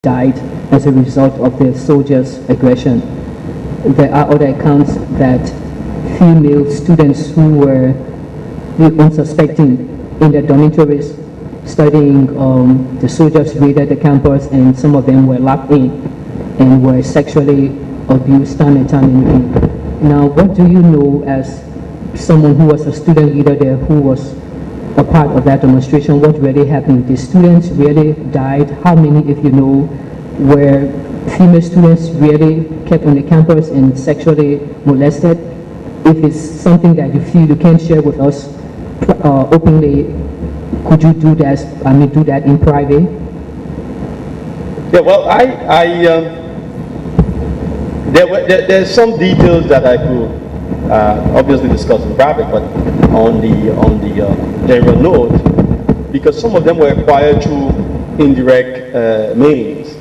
died as a result of the soldiers' aggression. There are other accounts that female students who were unsuspecting in the dormitories studying, the soldiers raided the campus and some of them were locked in and were sexually abused time and time again. Now, what do you know as someone who was a student leader there who was a part of that demonstration? What really happened? The students really died? How many, if you know, were female students really kept on the campus and sexually molested? If it's something that you feel you can't share with us openly, could you do that? Do that in private? Yeah, well, there's some details that I could obviously discuss in private, but on the general note, because some of them were acquired through indirect means.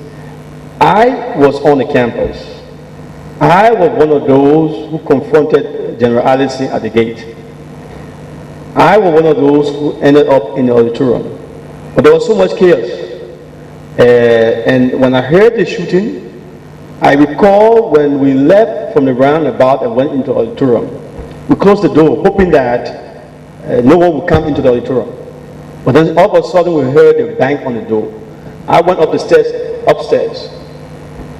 I was on the campus. I was one of those who confronted General Allison at the gate. I was one of those who ended up in the auditorium. But there was so much chaos. And when I heard the shooting, I recall when we left from the roundabout and went into the auditorium, we closed the door, hoping that no one would come into the auditorium. But then all of a sudden we heard a bang on the door. I went up the stairs, upstairs.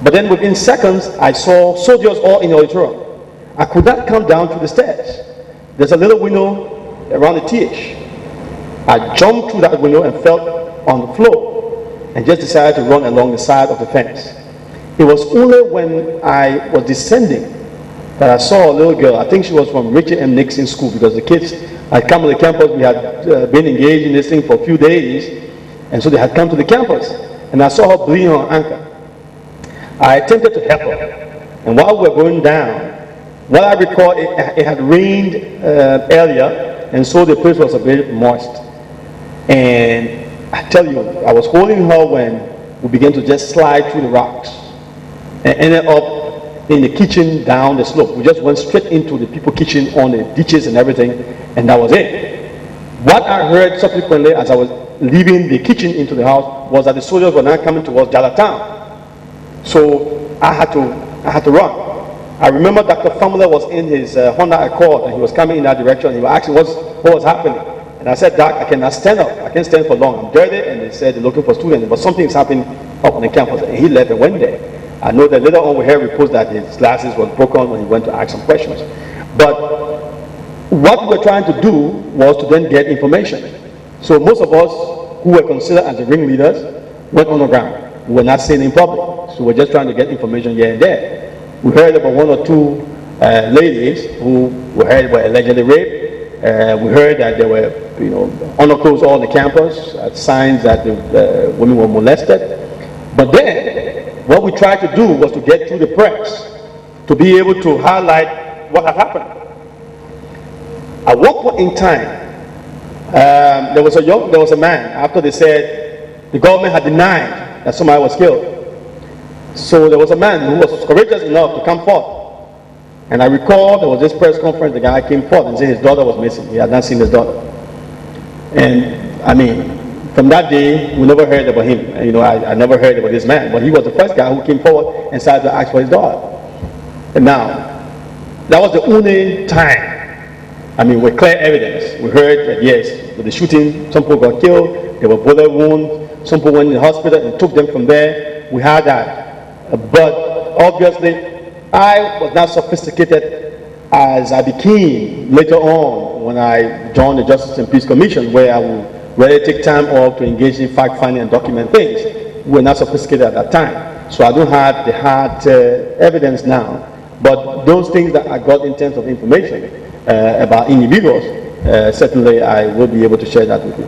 But then within seconds, I saw soldiers all in the auditorium. I could not come down to the stairs. There's a little window around the TH. I jumped through that window and fell on the floor and just decided to run along the side of the fence. It was only when I was descending that I saw a little girl. I think she was from Richard M. Nixon School, because the kids had come to the campus. We had been engaged in this thing for a few days, and so they had come to the campus. And I saw her bleeding on her ankle. I attempted to help her, and while we were going down, what I recall, it had rained earlier, and so the place was a bit moist. And I tell you, I was holding her when we began to just slide through the rocks and ended up in the kitchen down the slope. We just went straight into the people's kitchen on the ditches and everything, and that was it. What I heard subsequently as I was leaving the kitchen into the house was that the soldiers were now coming towards Jalatown. So I had to run. I remember Dr. Famula was in his Honda Accord, and he was coming in that direction. He was asking what was happening. And I said, Doc, I cannot stand up. I can't stand for long. I'm dirty. And they said they're looking for students, but something is happening up on the campus. And he left and went there. I know that later on we heard reports that his glasses were broken when he went to ask some questions. But what we were trying to do was to then get information. So most of us who were considered as the ringleaders went on the ground. We were not seen in public. So we're just trying to get information here and there. We heard about one or two ladies who were allegedly raped. We heard that there were, underclothes all on the campus, signs that the women were molested. But then, what we tried to do was to get through the press to be able to highlight what had happened. At one point in time, there was a man, after they said the government had denied that somebody was killed. So there was a man who was courageous enough to come forth. And I recall there was this press conference, the guy came forth and said his daughter was missing. He had not seen his daughter. And from that day, we never heard about him. I never heard about this man, but he was the first guy who came forward and started to ask for his daughter. And now, that was the only time, with clear evidence, we heard that yes, with the shooting, some people got killed, there were bullet wounds, some people went in the hospital and took them from there. We had that. But obviously, I was not sophisticated as I became later on when I joined the Justice and Peace Commission, where I would really take time off to engage in fact-finding and document things. We were not sophisticated at that time. So I don't have the hard evidence now. But those things that I got in terms of information about individuals, certainly I will be able to share that with you.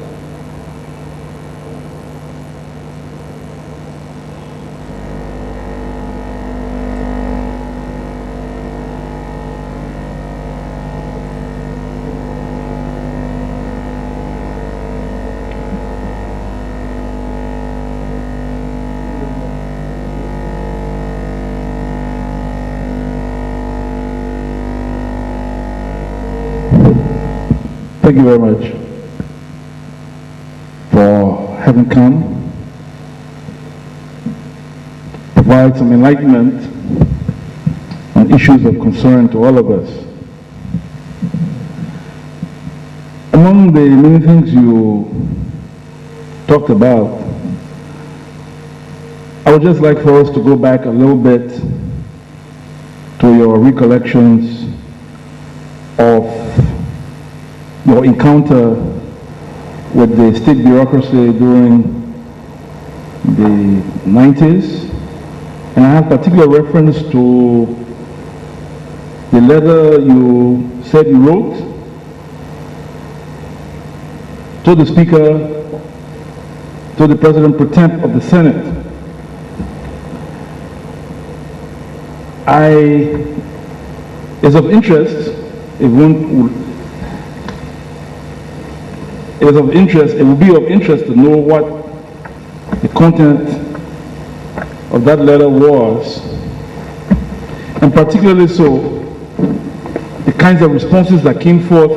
Thank you very much for having come. provide some enlightenment on issues of concern to all of us. Among the many things you talked about, I would just like for us to go back a little bit to your recollections of your encounter with the state bureaucracy during the 90s. And I have particular reference to the letter you said you wrote to the Speaker, to the President pro tem of the Senate. It's of interest, it would be of interest to know what the content of that letter was, and particularly so, the kinds of responses that came forth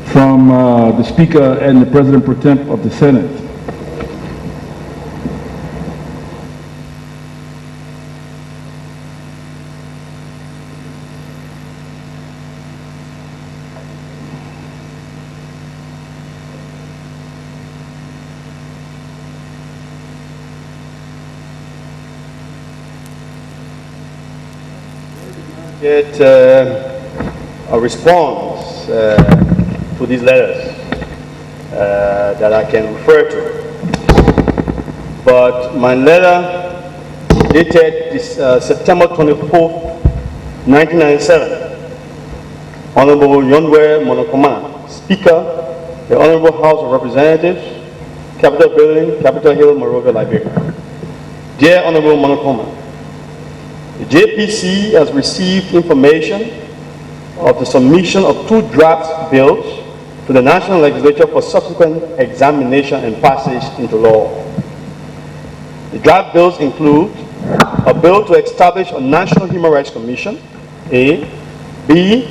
from the Speaker and the President pro tem of the Senate. Get a response to these letters that I can refer to. But my letter dated this, September 24th, 1997. Honorable Yonwe Monokoma, Speaker, the Honorable House of Representatives, Capitol Building, Capitol Hill, Monrovia, Liberia. Dear Honorable Monokoma, the JPC has received information of the submission of 2 draft bills to the National Legislature for subsequent examination and passage into law. The draft bills include a bill to establish a National Human Rights Commission, A. B.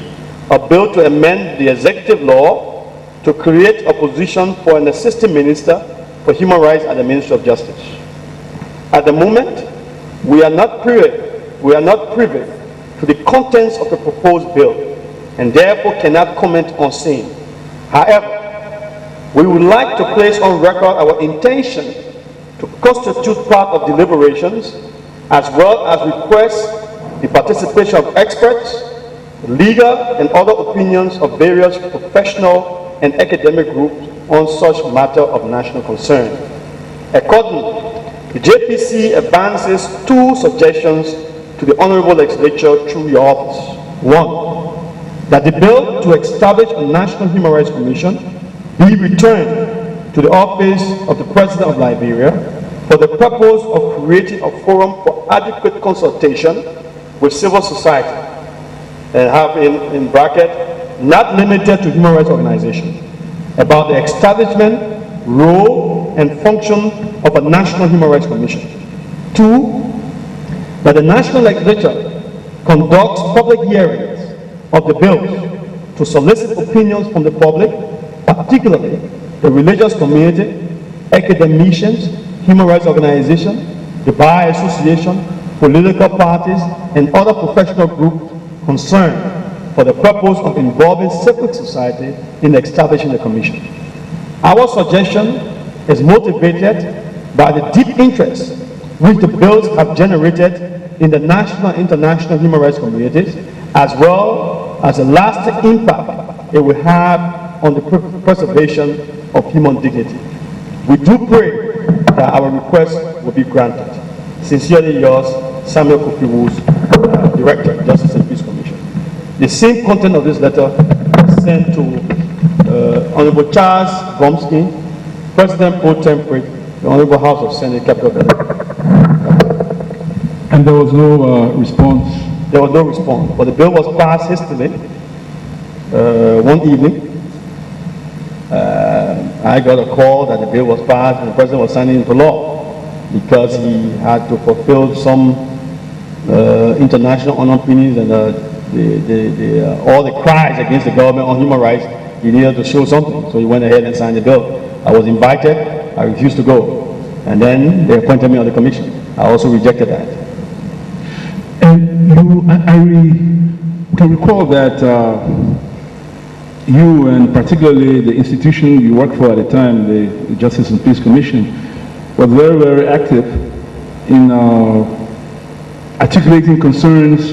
A bill to amend the executive law to create a position for an Assistant Minister for Human Rights at the Ministry of Justice. At the moment, we are not privy to the contents of the proposed bill and therefore cannot comment on same. However, we would like to place on record our intention to constitute part of deliberations as well as request the participation of experts, legal and other opinions of various professional and academic groups on such matter of national concern. Accordingly, the JPC advances 2 suggestions to the Honorable Legislature through your office. 1, that the bill to establish a National Human Rights Commission be returned to the office of the President of Liberia for the purpose of creating a forum for adequate consultation with civil society, and have in bracket, not limited to human rights organizations, about the establishment, role, and function of a National Human Rights Commission. 2, that the National Legislature conducts public hearings of the bills to solicit opinions from the public, particularly the religious community, academicians, human rights organizations, the Bar Association, political parties, and other professional groups concerned for the purpose of involving civil society in establishing the commission. Our suggestion is motivated by the deep interest which the bills have generated in the national and international human rights communities, as well as the lasting impact it will have on the preservation of human dignity. We do pray that our request will be granted. Sincerely yours, Samuel Kofi, Director, Justice and Peace Commission. The same content of this letter was sent to Honorable Charles Gomsky, President pro tempore, the Honorable House of Senate, Capitol Building. And there was no response? There was no response, but the bill was passed hastily one evening. I got a call that the bill was passed and the President was signing into law because he had to fulfill some international opinions and all the cries against the government on human rights. He needed to show something, so he went ahead and signed the bill. I was invited, I refused to go. And then they appointed me on the commission. I also rejected that. And I can recall that you, and particularly the institution you worked for at the time, the Justice and Peace Commission, was very, very active in articulating concerns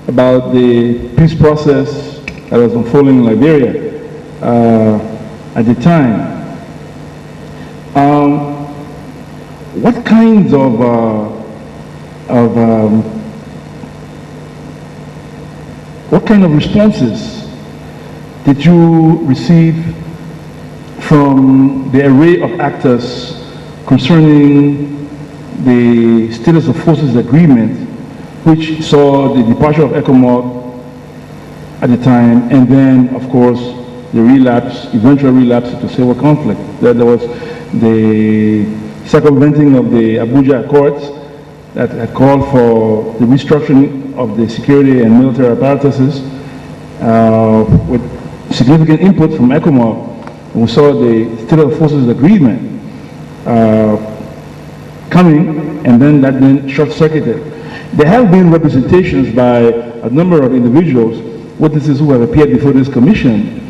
about the peace process that was unfolding in Liberia at the time. What kinds what kind of responses did you receive from the array of actors concerning the status of forces agreement, which saw the departure of ECOMOG at the time, and then, of course, the eventual relapse into civil conflict? There was the circumventing of the Abuja Accords that had called for the restructuring of the security and military apparatuses with significant input from ECOMOG. We saw the State of Forces Agreement coming, and then that then short-circuited. There have been representations by a number of individuals, witnesses who have appeared before this commission,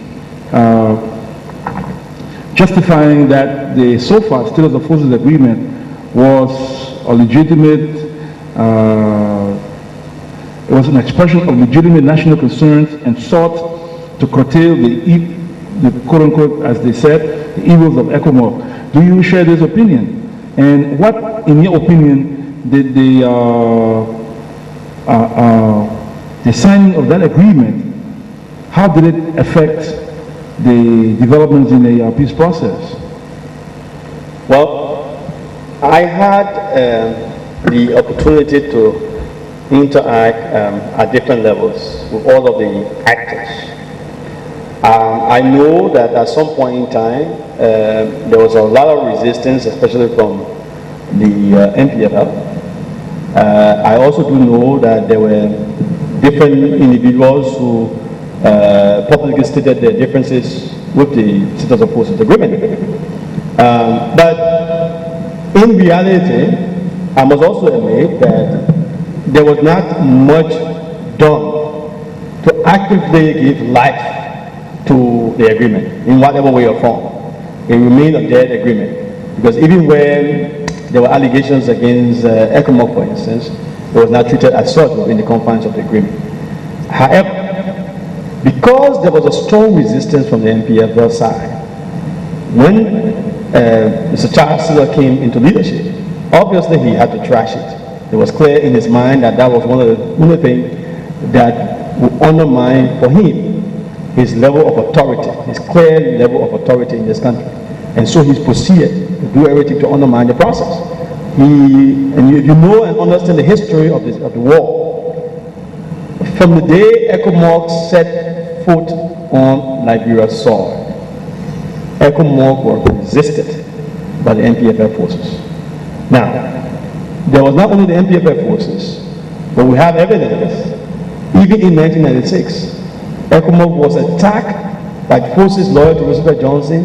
justifying that the so far State of the Forces Agreement was a legitimate, it was an expression of legitimate national concerns and sought to curtail the quote-unquote, as they said, the evils of ECOMOG. Do you share this opinion? And what, in your opinion, did the signing of that agreement, how did it affect the developments in the peace process? Well, I had the opportunity to interact at different levels with all of the actors. I know that at some point in time, there was a lot of resistance, especially from the MPFL. I also do know that there were different individuals who publicly stated their differences with the State of Forces Agreement. But in reality, I must also admit that there was not much done to actively give life to the agreement in whatever way or form. It remained a dead agreement, because even when there were allegations against ECOMOG, for instance, it was not treated as such within the confines of the agreement. However, because there was a strong resistance from the MPFL side, when Mr. Charles Siller came into leadership, obviously he had to trash it. It was clear in his mind that that was one of the things that would undermine for him his level of authority, his clear level of authority in this country. And so he proceeded to do everything to undermine the process. If you know and understand the history of the war, from the day ECOMOG set foot on Liberia's soil, ECOMOG was resisted by the MPFL forces. Now, there was not only the MPFL forces, but we have evidence. Even in 1996, ECOMOG was attacked by forces loyal to Roosevelt Johnson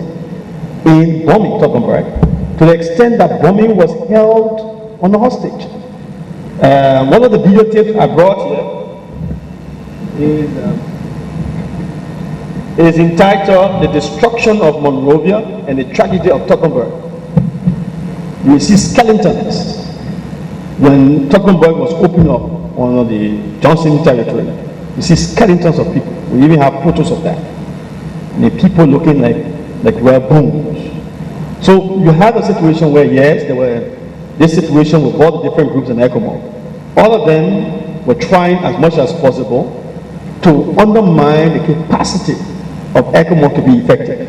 in bombing Tockenburg, to the extent that bombing was held on a hostage. One of the videotapes I brought here is entitled "The Destruction of Monrovia and the Tragedy of Tockenburg." You see skeletons when Tockenburg was opened up on the Johnson territory. You see skeletons of people. We even have photos of that. And the people looking like rare bones. So you had a situation where, yes, there were this situation with all the different groups in ECOMOG. All of them were trying as much as possible to undermine the capacity of ECOMOG to be effective.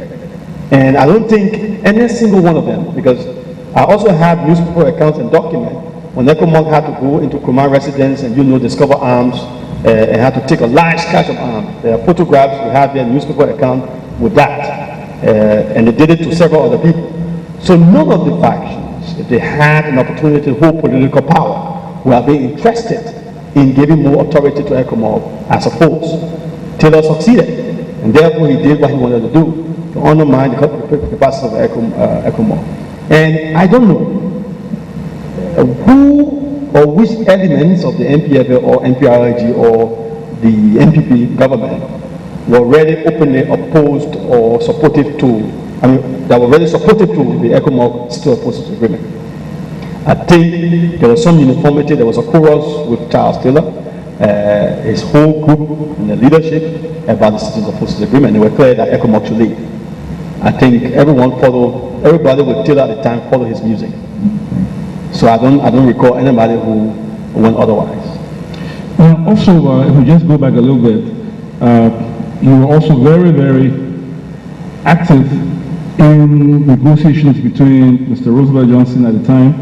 And I don't think any single one of them, because I also have newspaper accounts and documents when ECOMOG had to go into Kurman residence and discover arms and had to take a large cache of arms. There are photographs, we have their newspaper account with that. And they did it to several other people. So none of the factions, if they had an opportunity to hold political power, would have been interested in giving more authority to ECOMOG as a force. Taylor succeeded, and therefore he did what he wanted to do, to undermine the capacity of ECOMOG. And I don't know who or which elements of the NPFL or NPRIG or the NPP government were really openly opposed or supportive to, that were really supportive to the ECOMOG City of Forces Agreement. I think there was some uniformity. There was a chorus with Charles Taylor, his whole group and the leadership about the City of Forces Agreement. They were clear that ECOMOG should leave. I think everybody with Taylor at the time followed his music. So I don't recall anybody who went otherwise. Also, if we just go back a little bit, you were also very, very active in negotiations between Mr. Roosevelt Johnson at the time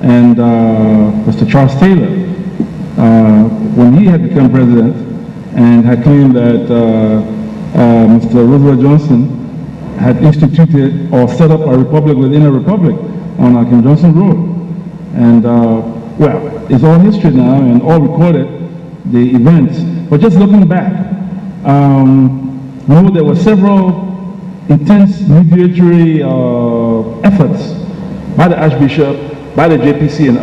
and Mr. Charles Taylor when he had become president and had claimed that Mr. Roosevelt Johnson had instituted or set up a republic within a republic on Kim Johnson Road. And well, it's all history now and all recorded, the events. But just looking back, there were several intense mediatory efforts by the Archbishop, by the JPC and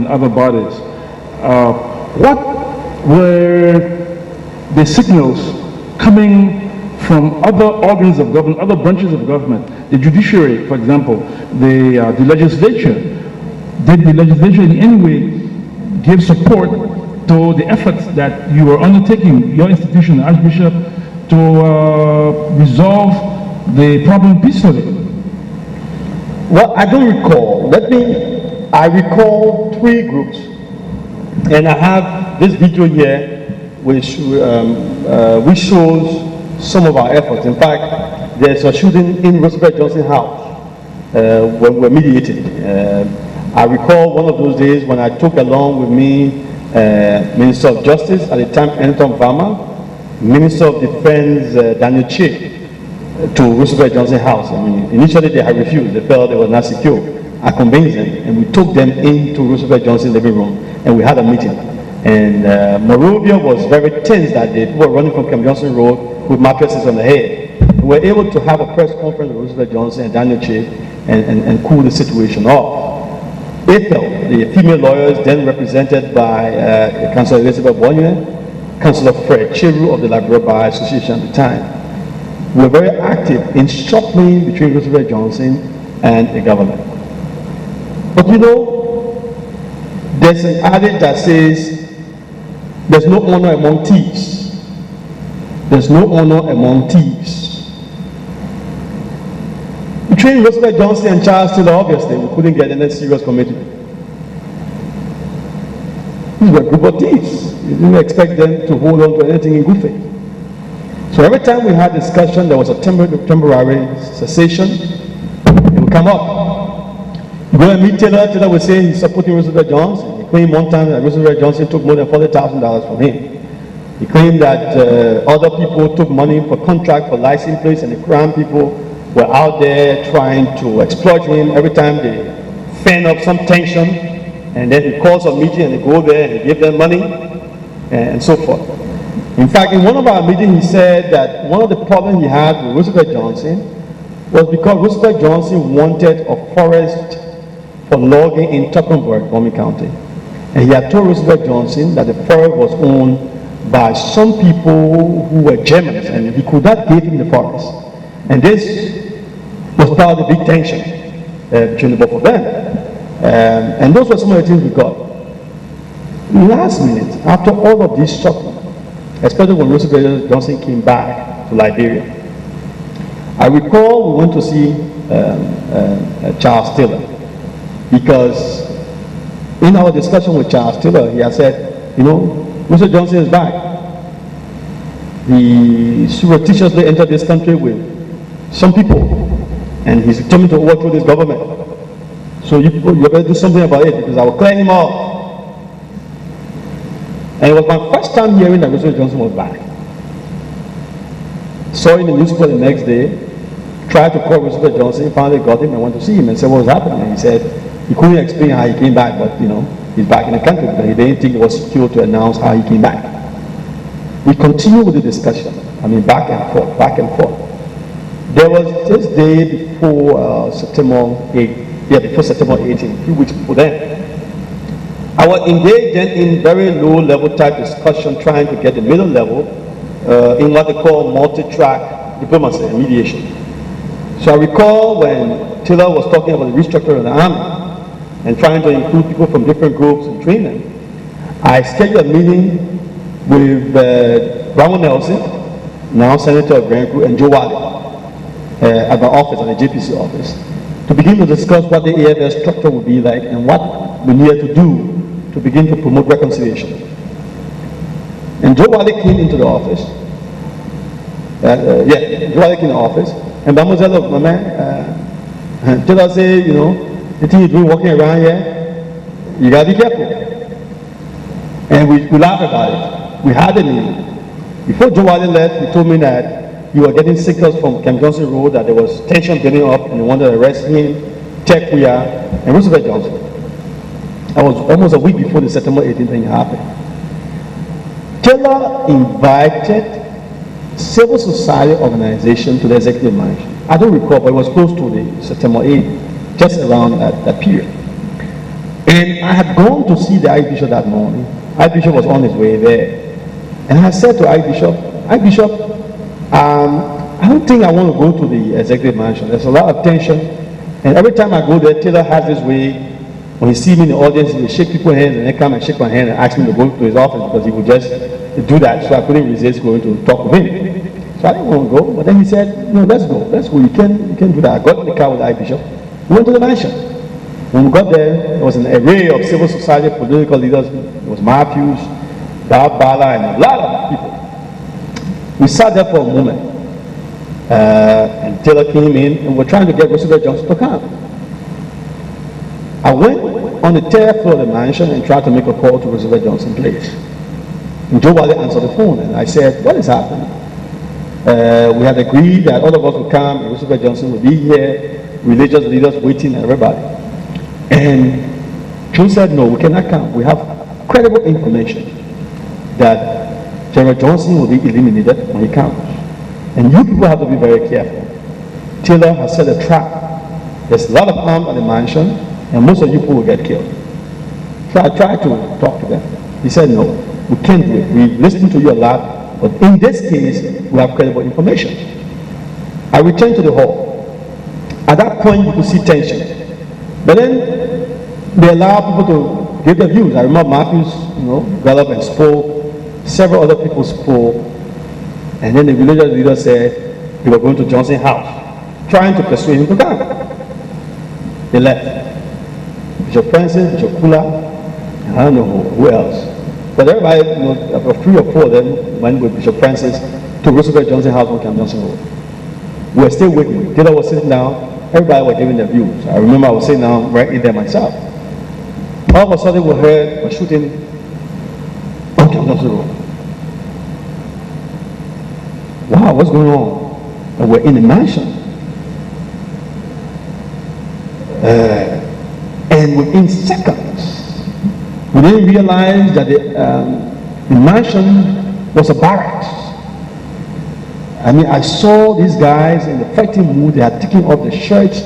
other bodies. What were the signals coming from other organs of government, other branches of government, the judiciary, for example, the legislature? Did the legislature in any way give support to the efforts that you were undertaking, your institution, the Archbishop, to resolve the problem peacefully? Well, I don't recall. I recall 3 groups, and I have this video here which shows some of our efforts. In fact, there's a shooting in Roosevelt Johnson House when we're mediating. I recall one of those days when I took along with me Minister of Justice at the time, Anton Varma, Minister of Defense Daniel Che, to Roosevelt Johnson House. Initially they had refused. They felt they were not secure. I convinced them, and we took them into Roosevelt Johnson's living room, and we had a meeting. And Monrovia was very tense that day. People were running from Kim Johnson Road with mattresses on the head. We were able to have a press conference with Roosevelt Johnson and Daniel Che and cool the situation off. APEL, the female lawyers then represented by Councillor Elizabeth Bonnier, Councillor Fred Chiru of the Liberia Bar Association at the time, were very active in shuffling between Roosevelt Johnson and the government. But there's an adage that says, there's no honor among thieves. There's no honor among thieves. Between Roosevelt Johnson and Charles Taylor, obviously, we couldn't get any serious commitment. These were a group of thieves. You didn't expect them to hold on to anything in good faith. So every time we had discussion, there was a temporary cessation. It would come up. You go and meet Taylor. Taylor would say he's supporting Roosevelt Johnson. He claimed one time that Roosevelt Johnson took more than $40,000 from him. He claimed that other people took money for contract for license plates, and the Crown people were out there trying to exploit him every time they fan up some tension, and then he calls a meeting and they go there and they give them money and so forth. In fact, in one of our meetings, he said that one of the problems he had with Roosevelt Johnson was because Roosevelt Johnson wanted a forest for logging in Tuckenburg, Bomi County. And he had told Roosevelt Johnson that the forest was owned by some people who were Germans, and he could not give him the forest. And this was part of the big tension between the both of them. And those were some of the things we got. Last minute, after all of this shuffling, especially when Roosevelt Johnson came back to Liberia, I recall we went to see Charles Taylor, because in our discussion with Charles Taylor, he had said, Roosevelt Johnson is back. He surreptitiously entered this country with some people, and he's determined to overthrow this government. So you better do something about it, because I will clear him off. And it was my first time hearing that Roosevelt Johnson was back. Saw in the newspaper the next day, tried to call Roosevelt Johnson, finally got him and went to see him and said what was happening. And he said he couldn't explain how he came back, but he's back in the country, because he didn't think it was secure to announce how he came back. We continued with the discussion. Back and forth, back and forth. There was this day before September 8th, before September 18th, a few weeks before then, I was engaged then in very low-level type discussion, trying to get the middle level in what they call multi-track diplomacy and mediation. So I recall when Taylor was talking about the restructuring of the army and trying to include people from different groups and train them, I scheduled a meeting with Ramon Nelson, now Senator of Grand Crew, and Joe Wally at my office, at the JPC office, to begin to discuss what the AFS structure would be like and what we needed to do to begin to promote reconciliation. And Joe Wally came into the office. Joe Wally came in the office, and Bamo said, look, my man, Taylor said, you know, the thing you're doing walking around here, you gotta be careful. And we laughed about it. We had a meeting. Before Joe Wally left, he told me that you were getting signals from Camp Johnson Road that there was tension building up and they wanted to arrest him, Tech Weah, and Roosevelt Johnson. That was almost a week before the September 18th thing happened. Taylor invited civil society organization to the executive mansion. I don't recall, but it was close to the September 8th, just around that period. And I had gone to see the Archbishop that morning. Archbishop was on his way there. And I said to Archbishop, I don't think I want to go to the executive mansion. There's a lot of tension. And every time I go there, Taylor has this way, when he sees me in the audience, he will shake people's hands and then come and shake my hand and ask me to go to his office because he would just do that. So I couldn't resist going to talk with him. So I didn't want to go. But then he said, no, let's go. You can do that. I got in the car with the Archbishop. We went to the mansion. When we got there was an array of civil society political leaders. It was Matthews, Bala, and a lot of people. We sat there for a moment, and Taylor came in, and we're trying to get Roosevelt Johnson to come. I went on the third floor of the mansion and tried to make a call to Roosevelt Johnson's place. And Joe Wally answered the phone, and I said, what is happening? We had agreed that all of us would come, and Roosevelt Johnson would be here, religious leaders waiting, and everybody. And Joe said, no, we cannot come. We have credible information that General Johnson will be eliminated when he comes. And you people have to be very careful. Taylor has set a trap. There's a lot of arms at the mansion, and most of you people will get killed. So I tried to talk to them. He said, no, we can't do it. We listened to you a lot, but in this case, we have credible information. I returned to the hall. At that point, you could see tension. But then they allowed people to give their views. I remember Matthews, got up and spoke. Several other people spoke. And then the religious leader said they were going to Johnson's house, trying to persuade him to come. They left. Bishop Francis, Bishop Kula, and I don't know who else. But everybody, about 3 or 4 of them went with Bishop Francis to Roosevelt Johnson's house on Camp Johnson Road. We were still waiting. Taylor was sitting down. Everybody was giving their views. I remember I was sitting down right in there myself. All of a sudden we heard a shooting on Camp Johnson Road. Wow, what's going on? And we're in the mansion. And within seconds, we didn't realize that the mansion was a barracks. I mean, I saw these guys in the fighting mood. They had taken off their shirts.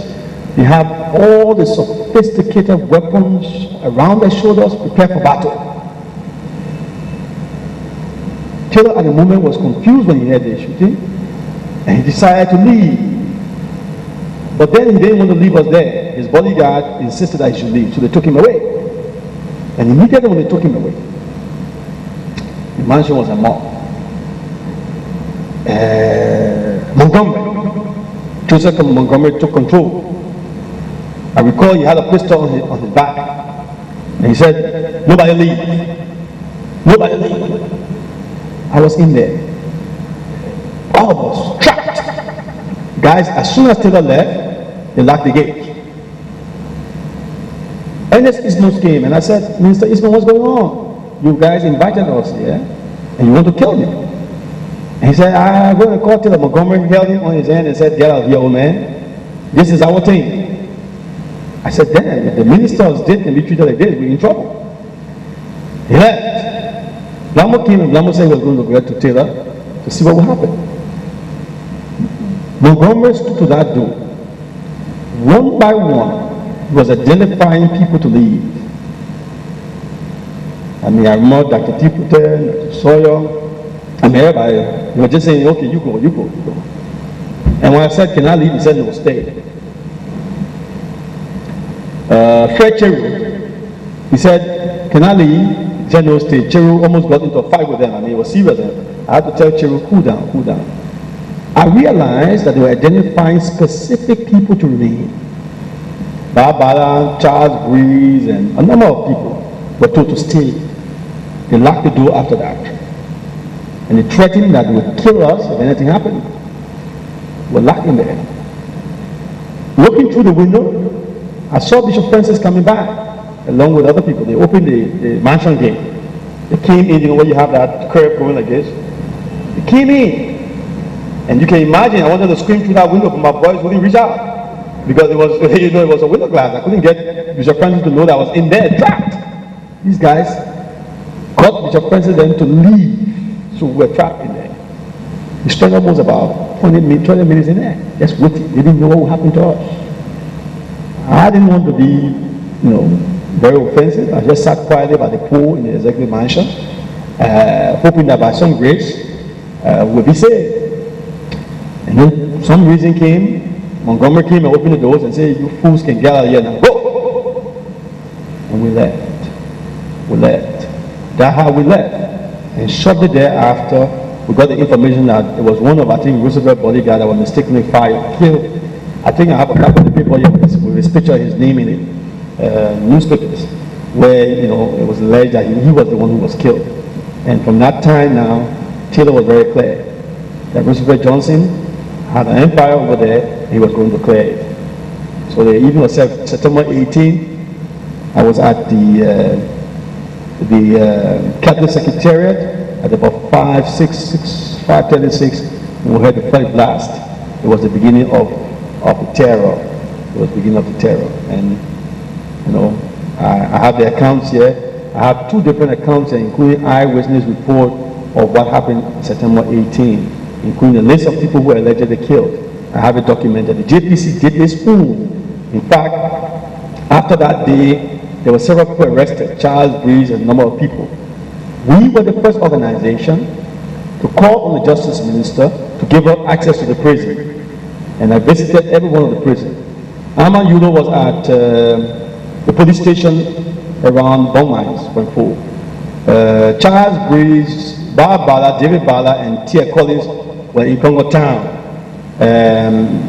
They have all the sophisticated weapons around their shoulders, prepared for battle. Taylor at the moment was confused when he heard the shooting, and he decided to leave. But then he didn't want to leave us there. His bodyguard insisted that he should leave, so they took him away. And immediately when they took him away, the mansion was a mob. Montgomery, Joseph Montgomery took control. I recall he had a pistol on his back, and he said, "Nobody leave, nobody leave." I was in there. All of us trapped. Guys, as soon as Taylor left, they locked the gate. Ernest Ismos came, and I said, "Minister Ismos, what's going on? You guys invited us here, and you want to kill me." And he said, "I'm going to call Taylor." Montgomery held him on his hand and said, "Get out of here, old man. This is our thing." I said, "Damn, if the ministers did and be treated like this, we're in trouble." He left. Blamo came, and Blamo said he was going to go to Taylor to see what would happen. Montgomery stood to that door. One by one, he was identifying people to leave. I mean, I remember Dr. Tipton, Dr. Sawyer, I mean, everybody, they were just saying, okay, you go, you go, you go. And when I said, can I leave? He said, no, stay. Fred Cheru, he said, can I leave? He said, no, stay. Cheru almost got into a fight with them. I mean, it was serious. I had to tell Cheru, cool down, cool down. I realized that they were identifying specific people to remain. Barbara, Charles Breeze, and a number of people were told to stay. They locked the door after that. And they threatened that they would kill us if anything happened. We're locked in there. Looking through the window, I saw Bishop Francis coming back, along with other people. They opened the mansion gate. They came in, you know, where you have that curve going like this. They came in. And you can imagine, I wanted to scream through that window, but my voice wouldn't reach out. Because it was, you know, it was a window glass. I couldn't get Bishop Francis to know that I was in there, trapped. These guys got Bishop Francis then to leave. So we were trapped in there. We spent almost about 20 minutes in there, just waiting. They didn't know what would happen to us. I didn't want to be, you know, very offensive. I just sat quietly by the pool in the executive mansion, hoping that by some grace we'll be saved. And then some reason came, Montgomery came and opened the doors and said, you fools can get out of here now, go! And we left. We left. That's how we left. And shortly thereafter, we got the information that it was one of, I think, Roosevelt bodyguards that was mistakenly fired, killed. I think I have a copy of the paper here with his picture, his name in it, newspapers, where, you know, it was alleged that he was the one who was killed. And from that time now, Taylor was very clear that Roosevelt Johnson had an empire over there, he was going to clear it. So the evening of September 18, I was at the Catholic Secretariat at about 5:36, we heard the first blast. It was the beginning of the terror. It was the beginning of the terror. And, you know, I have the accounts here. I have two different accounts here, including eyewitness report of what happened September 18, including a list of people who were allegedly killed. I have it documented. The JPC did this fool. In fact, after that day, there were several people arrested, Charles Breeze and a number of people. We were the first organization to call on the Justice Minister to give her access to the prison. And I visited every one of the prisons. Ama Yulo was at the police station around Bowmines, Wemfo. Charles Breeze, Bob Bala, David Bala, and Tia Collins were in Congo town.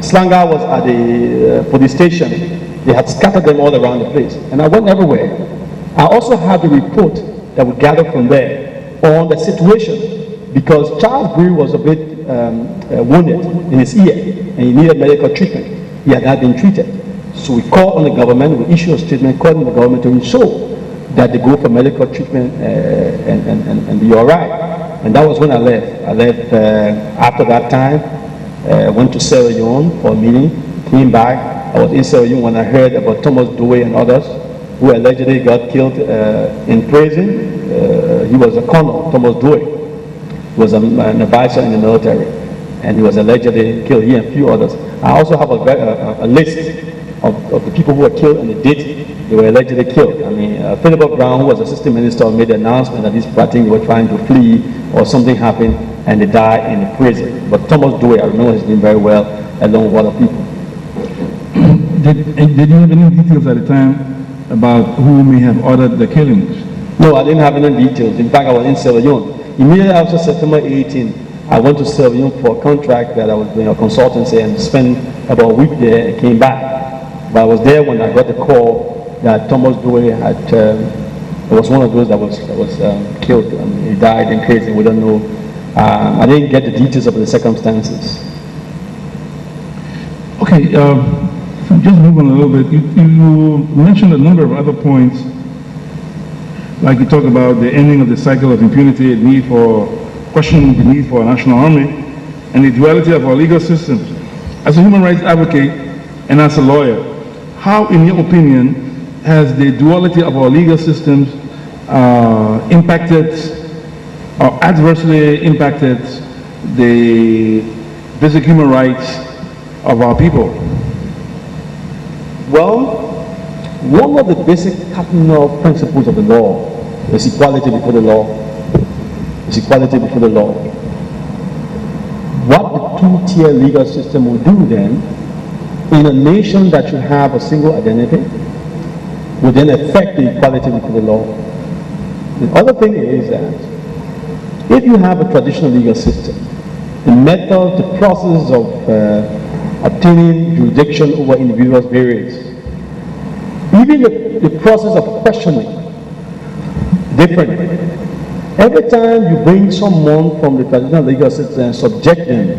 Slanga was at the police station. They had scattered them all around the place. And I went everywhere. I also have the report that we gathered from there on the situation, because Charles Breeze was a bit wounded in his ear and he needed medical treatment. He had not been treated. So we called on the government, we issued a statement calling on the government to ensure that they go for medical treatment and be all right. And that was when I left. I left after that time, went to Sierra Leone for a meeting, came back. I was in Sierra Leone when I heard about Thomas Dewey and others who allegedly got killed in prison. He was a colonel, Thomas Dewey. He was an advisor in the military, and he was allegedly killed, he and a few others. I also have a list of the people who were killed and the date they were allegedly killed. I mean, Philip Brown, who was assistant minister, made the announcement that these people, I think they were trying to flee or something happened and they died in the prison. But Thomas Dewey, I remember his name very well, along with other people. Did you have any details at the time about who may have ordered the killings? No, I didn't have any details. In fact, I was in Sierra Leone. Immediately after September 18, I went to Sierra Leone for a contract that I was doing a consultancy and spent about a week there and came back. But I was there when I got the call that Thomas Dewey had, it was one of those that was killed. He died in prison. We don't know. I didn't get the details of the circumstances. Okay, just move on a little bit. You mentioned a number of other points, like you talk about the ending of the cycle of impunity, the need for questioning the need for a national army, and the duality of our legal systems. As a human rights advocate and as a lawyer, how, in your opinion, has the duality of our legal systems impacted or adversely impacted the basic human rights of our people? Well, one of the basic cardinal principles of the law There's equality before the law. There's equality before the law. What the two-tier legal system will do then, in a nation that should have a single identity, will then affect the equality before the law. The other thing is that if you have a traditional legal system, the method, the process of obtaining jurisdiction over individuals varies. Even the process of questioning, different. Every time you bring someone from the traditional legal system and subject them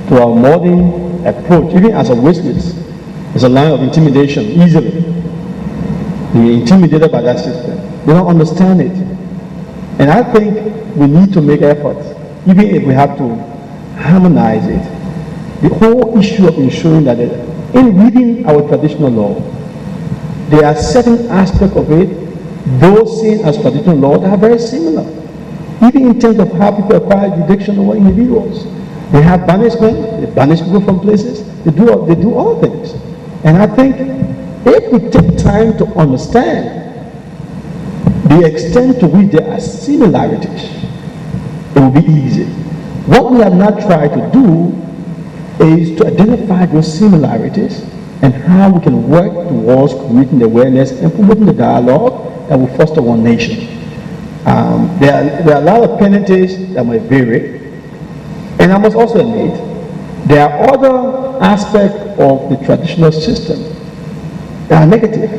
to a modern approach, even as a witness, there's a line of intimidation easily. They're intimidated by that system. They don't understand it. And I think we need to make efforts, even if we have to harmonize it. The whole issue of ensuring that in reading our traditional law, there are certain aspects of it, those seen as traditional law, that are very similar. Even in terms of how people acquire jurisdiction over individuals. They have banishment, they banish people from places, they do all things. And I think if we take time to understand the extent to which there are similarities, it will be easy. What we have not tried to do is to identify those similarities and how we can work towards creating the awareness and promoting the dialogue that will foster one nation. There are a lot of penalties that might vary, and I must also admit there are other aspects of the traditional system that are negative.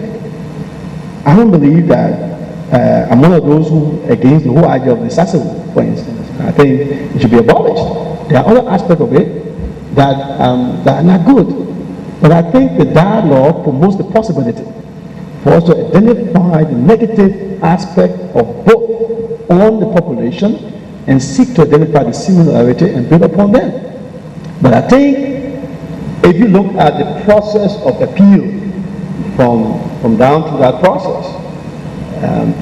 I don't believe that I'm one of those who against the whole idea of necessity, for instance. I think it should be abolished. There are other aspects of it that are not good. But I think the dialogue promotes the possibility for us to identify the negative aspect of both on the population and seek to identify the similarity and build upon them. But I think if you look at the process of appeal from down to that process,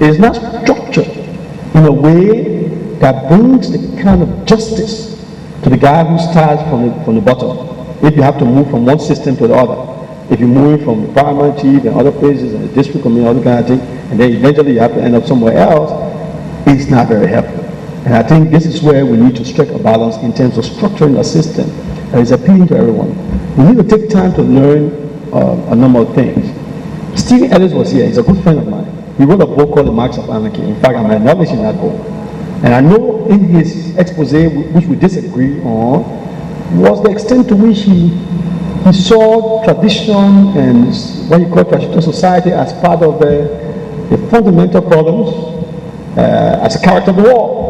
it is not structured in a way that brings the kind of justice to the guy who starts from the bottom. If you have to move from one system to the other, if you move from the primary chief and other places and the district committee, other kind of thing, and then eventually you have to end up somewhere else, it's not very helpful. And I think this is where we need to strike a balance in terms of structuring a system that is appealing to everyone. We need to take time to learn a number of things. Stephen Ellis was here. He's a good friend of mine. He wrote a book called The Marks of Anarchy. In fact, I'm acknowledging that book. And I know in his expose, which we disagree on, was the extent to which he saw tradition and what you call traditional society as part of the fundamental problems, as a character of the war.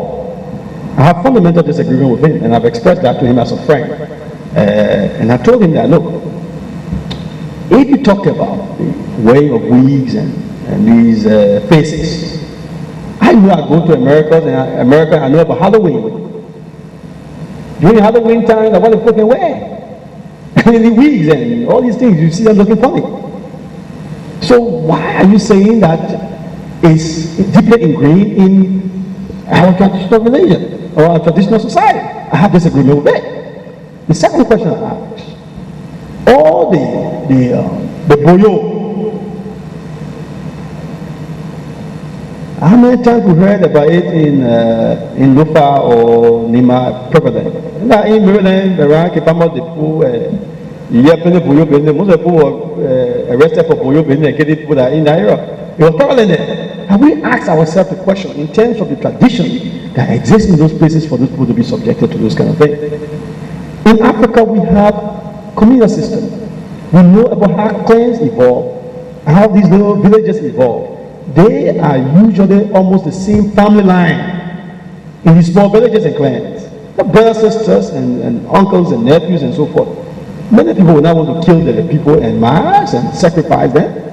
I have fundamental disagreement with him, and I've expressed that to him as a friend. And I told him that, look, if you talk about the wearing of wigs and these faces, I know I go to America and I know about Halloween. During Halloween time, what the fuck can wear? The wigs and all these things, you see them looking funny. So why are you saying that it's deeply ingrained in our traditional religion or our traditional society? I have disagreement with that. The second question I ask, all the boyo, how many times we heard about it in Lufa or Nima prevalent? In Maryland, around Kipamo, the pool, boyo business, most of the people were arrested for boyo business and getting people in Naira. It was prevalent there. Have we asked ourselves the question in terms of the tradition that exists in those places for those people to be subjected to those kind of things? In Africa, we have communal system. We know about how clans evolve, how these little villages evolve. They are usually almost the same family line in these small villages and clans. The brothers, sisters, and uncles and nephews and so forth. Many people will not want to kill their people en masse and sacrifice them.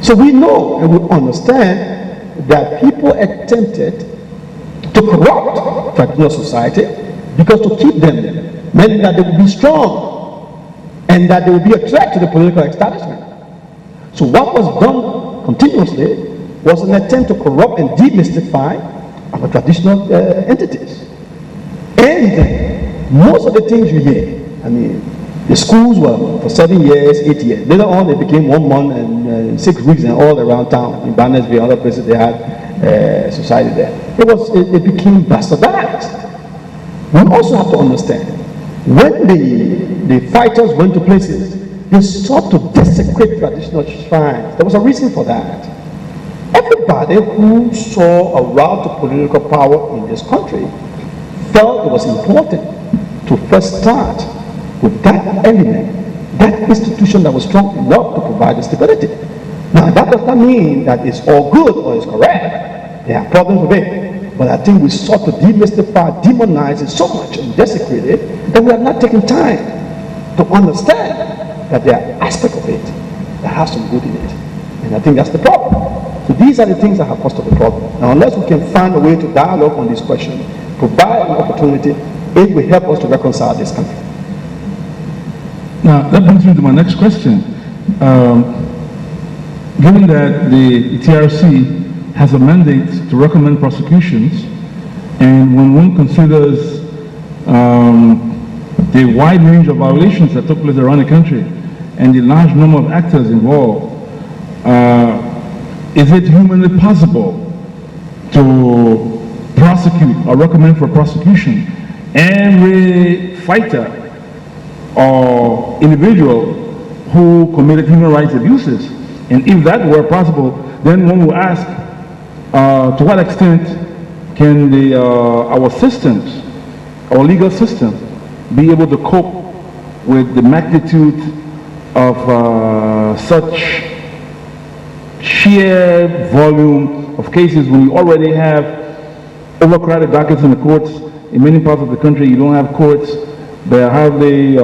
So we know and we understand that people attempted to corrupt traditional society because to keep them meant that they would be strong and that they would be a threat to the political establishment. So what was done continuously was an attempt to corrupt and demystify our traditional entities. And most of the things you hear, I mean, the schools were for 7 years, 8 years. Later on, they became 1 month and 6 weeks and all around town. In Bannersville, other places, they had society there. It became bastardized. We also have to understand, when the fighters went to places, they sought to desecrate traditional shrines. There was a reason for that. Everybody who saw a route to political power in this country felt it was important to first start with that element, that institution that was strong enough to provide the stability. Now, that does not mean that it's all good or it's correct. There are problems with it. But I think we sought to demystify, demonize it so much and desecrate it that we have not taken time to understand that there are aspects of it that have some good in it. And I think that's the problem. So these are the things that have caused the problem. Now, unless we can find a way to dialogue on this question, provide an opportunity, it will help us to reconcile this country. Now, that brings me to my next question. Given that the TRC has a mandate to recommend prosecutions, and when one considers the wide range of violations that took place around the country and the large number of actors involved, is it humanly possible to prosecute or recommend for prosecution every fighter or individual who committed human rights abuses? And if that were possible, then one would ask, to what extent can our systems, our legal system, be able to cope with the magnitude of such sheer volume of cases when you already have overcrowded dockets in the courts? In many parts of the country, you don't have courts that have the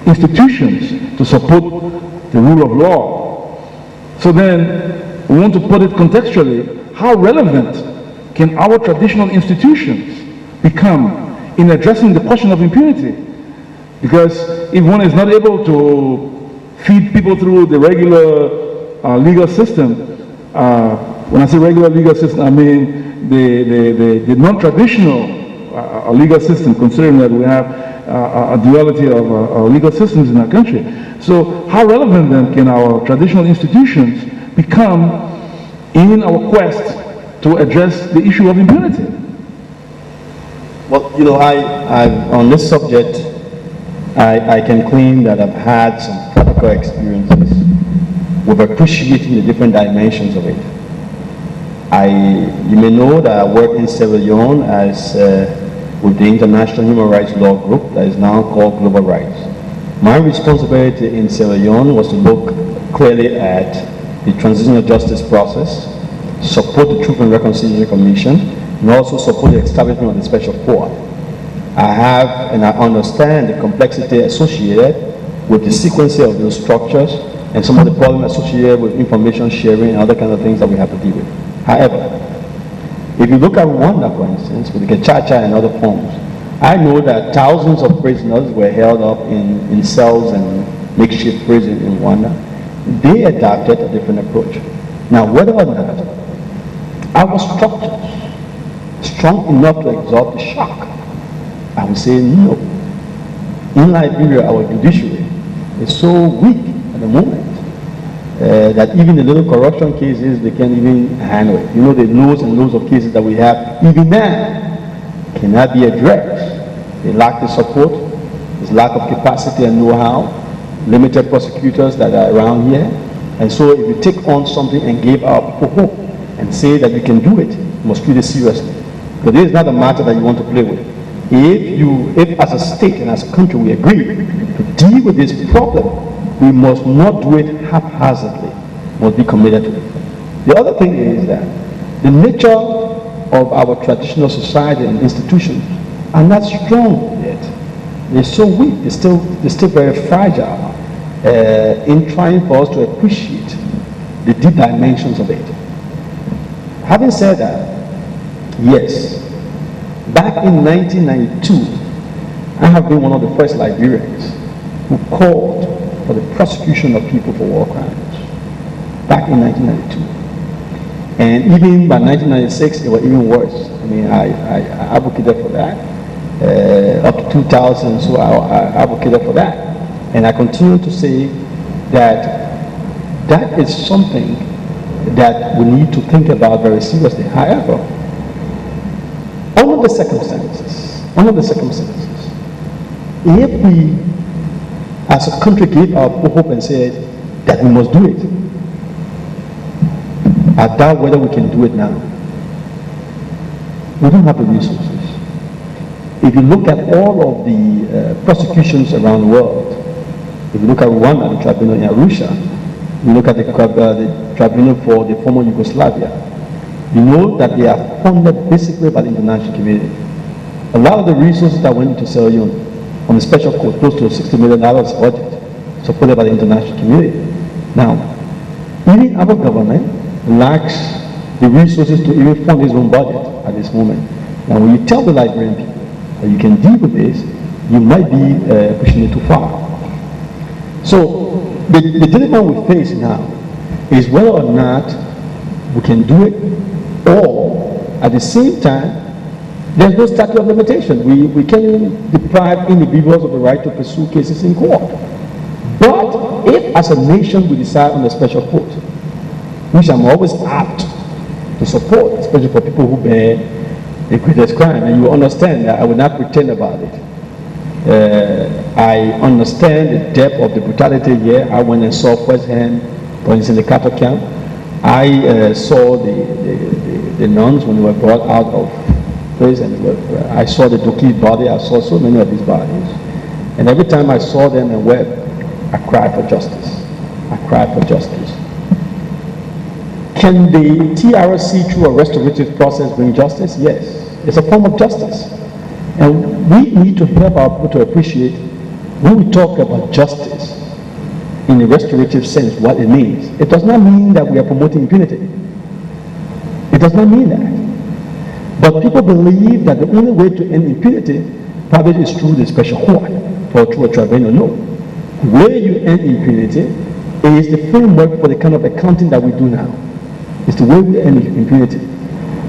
institutions to support the rule of law. So then, we want to put it contextually, how relevant can our traditional institutions become in addressing the question of impunity? Because if one is not able to feed people through the regular legal system, when I say regular legal system, I mean the non-traditional legal system, considering that we have a duality of legal systems in our country. So how relevant then can our traditional institutions become in our quest to address the issue of impunity? Well, you know, on this subject, I can claim that I've had some practical experiences with appreciating the different dimensions of it. You may know that I work in Sierra Leone as with the International Human Rights Law Group that is now called Global Rights. My responsibility in Sierra Leone was to look clearly at the transitional justice process, support the Truth and Reconciliation Commission, and also support the establishment of the Special Court. I have and I understand the complexity associated with the sequencing of those structures and some of the problems associated with information sharing and other kinds of things that we have to deal with. However, if you look at Rwanda, for instance, with the Gacaca and other forms, I know that thousands of prisoners were held up in cells and makeshift prisons in Rwanda. They adopted a different approach. Now, whether or not our structures strong enough to absorb the shock, I would say no. In Liberia, our judiciary is so weak at the moment that even the little corruption cases, they can't even handle it. You know, the loads and loads of cases that we have, even now, cannot be addressed. They lack the support, there's lack of capacity and know-how, limited prosecutors that are around here. And so if you take on something and give our people hope and say that we can do it, you must treat it seriously. Because this is not a matter that you want to play with. If as a state and as a country we agree to deal with this problem, we must not do it haphazardly, must be committed to it. The other thing is that the nature of our traditional society and institutions are not strong yet. They're so weak, they're still very fragile in trying for us to appreciate the deep dimensions of it. Having said that, yes, back in 1992, I have been one of the first Liberians who called for the prosecution of people for war crimes, back in 1992. And even by 1996, it was even worse. I mean, I advocated for that. Up to 2000, so I advocated for that. And I continue to say that that is something that we need to think about very seriously. However, under the circumstances, if we as a country gave our hope and said that we must do it, I doubt whether we can do it now. We don't have the resources. If you look at all of the prosecutions around the world, if you look at Rwanda, the tribunal in Arusha, you look at the tribunal for the former Yugoslavia, you know that they are funded basically by the international community. A lot of the resources that went into Sierra Leone on the special court, close to $60 million budget, supported by the international community. Now, even our government lacks the resources to even fund its own budget at this moment. Now, when you tell the Liberian people that you can deal with this, you might be pushing it too far. So, the dilemma we face now is whether or not we can do it, or at the same time, there's no statute of limitation. We can deprive individuals of the right to pursue cases in court. But if as a nation we decide on a special court, which I'm always apt to support, especially for people who bear the greatest crime, and you understand that I will not pretend about it. I understand the depth of the brutality here. I went and saw firsthand, for instance, in the cattle camp. I saw the nuns when they were brought out of prison. I saw the Doki's body. I saw so many of these bodies. And every time I saw them and wept, I cried for justice. I cried for justice. Can the TRC through a restorative process bring justice? Yes. It's a form of justice. And we need to help our people to appreciate when we talk about justice in a restorative sense, what it means. It does not mean that we are promoting impunity. It does not mean that. But people believe that the only way to end impunity probably is through the special court or through a tribunal. No. The way you end impunity is the framework for the kind of accounting that we do now. It's the way we end impunity.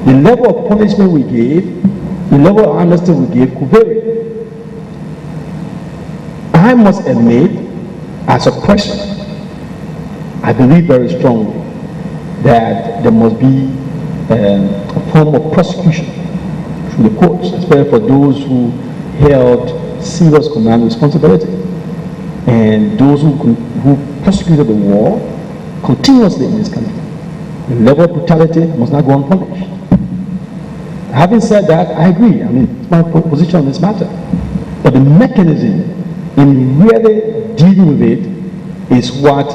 The level of punishment we gave, the level of amnesty we gave could vary. I must admit, as a person, I believe very strongly that there must be a form of prosecution through the courts, especially for those who held serious command responsibility and those who prosecuted the war continuously in this country. The level of brutality must not go unpunished. Having said that, I agree. I mean, it's my position on this matter. But the mechanism in really dealing with it is what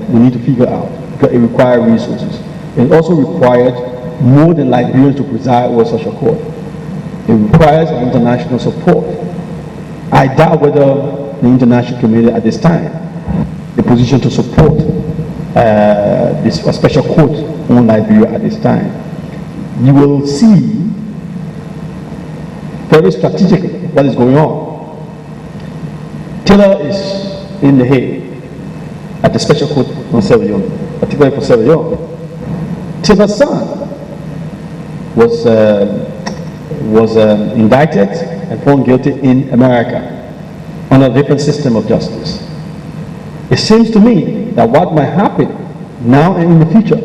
we need to figure out, because it requires resources. It also requires more than Liberians to preside over such a court. It requires international support. I doubt whether the international community at this time the position to support this special court on Liberia at this time. You will see very strategically what is going on. Taylor is in The Hague at the special court on Sierra Leone, particularly for Sierra Leone. Taylor's son was indicted and found guilty in America on a different system of justice. It seems to me that what might happen now and in the future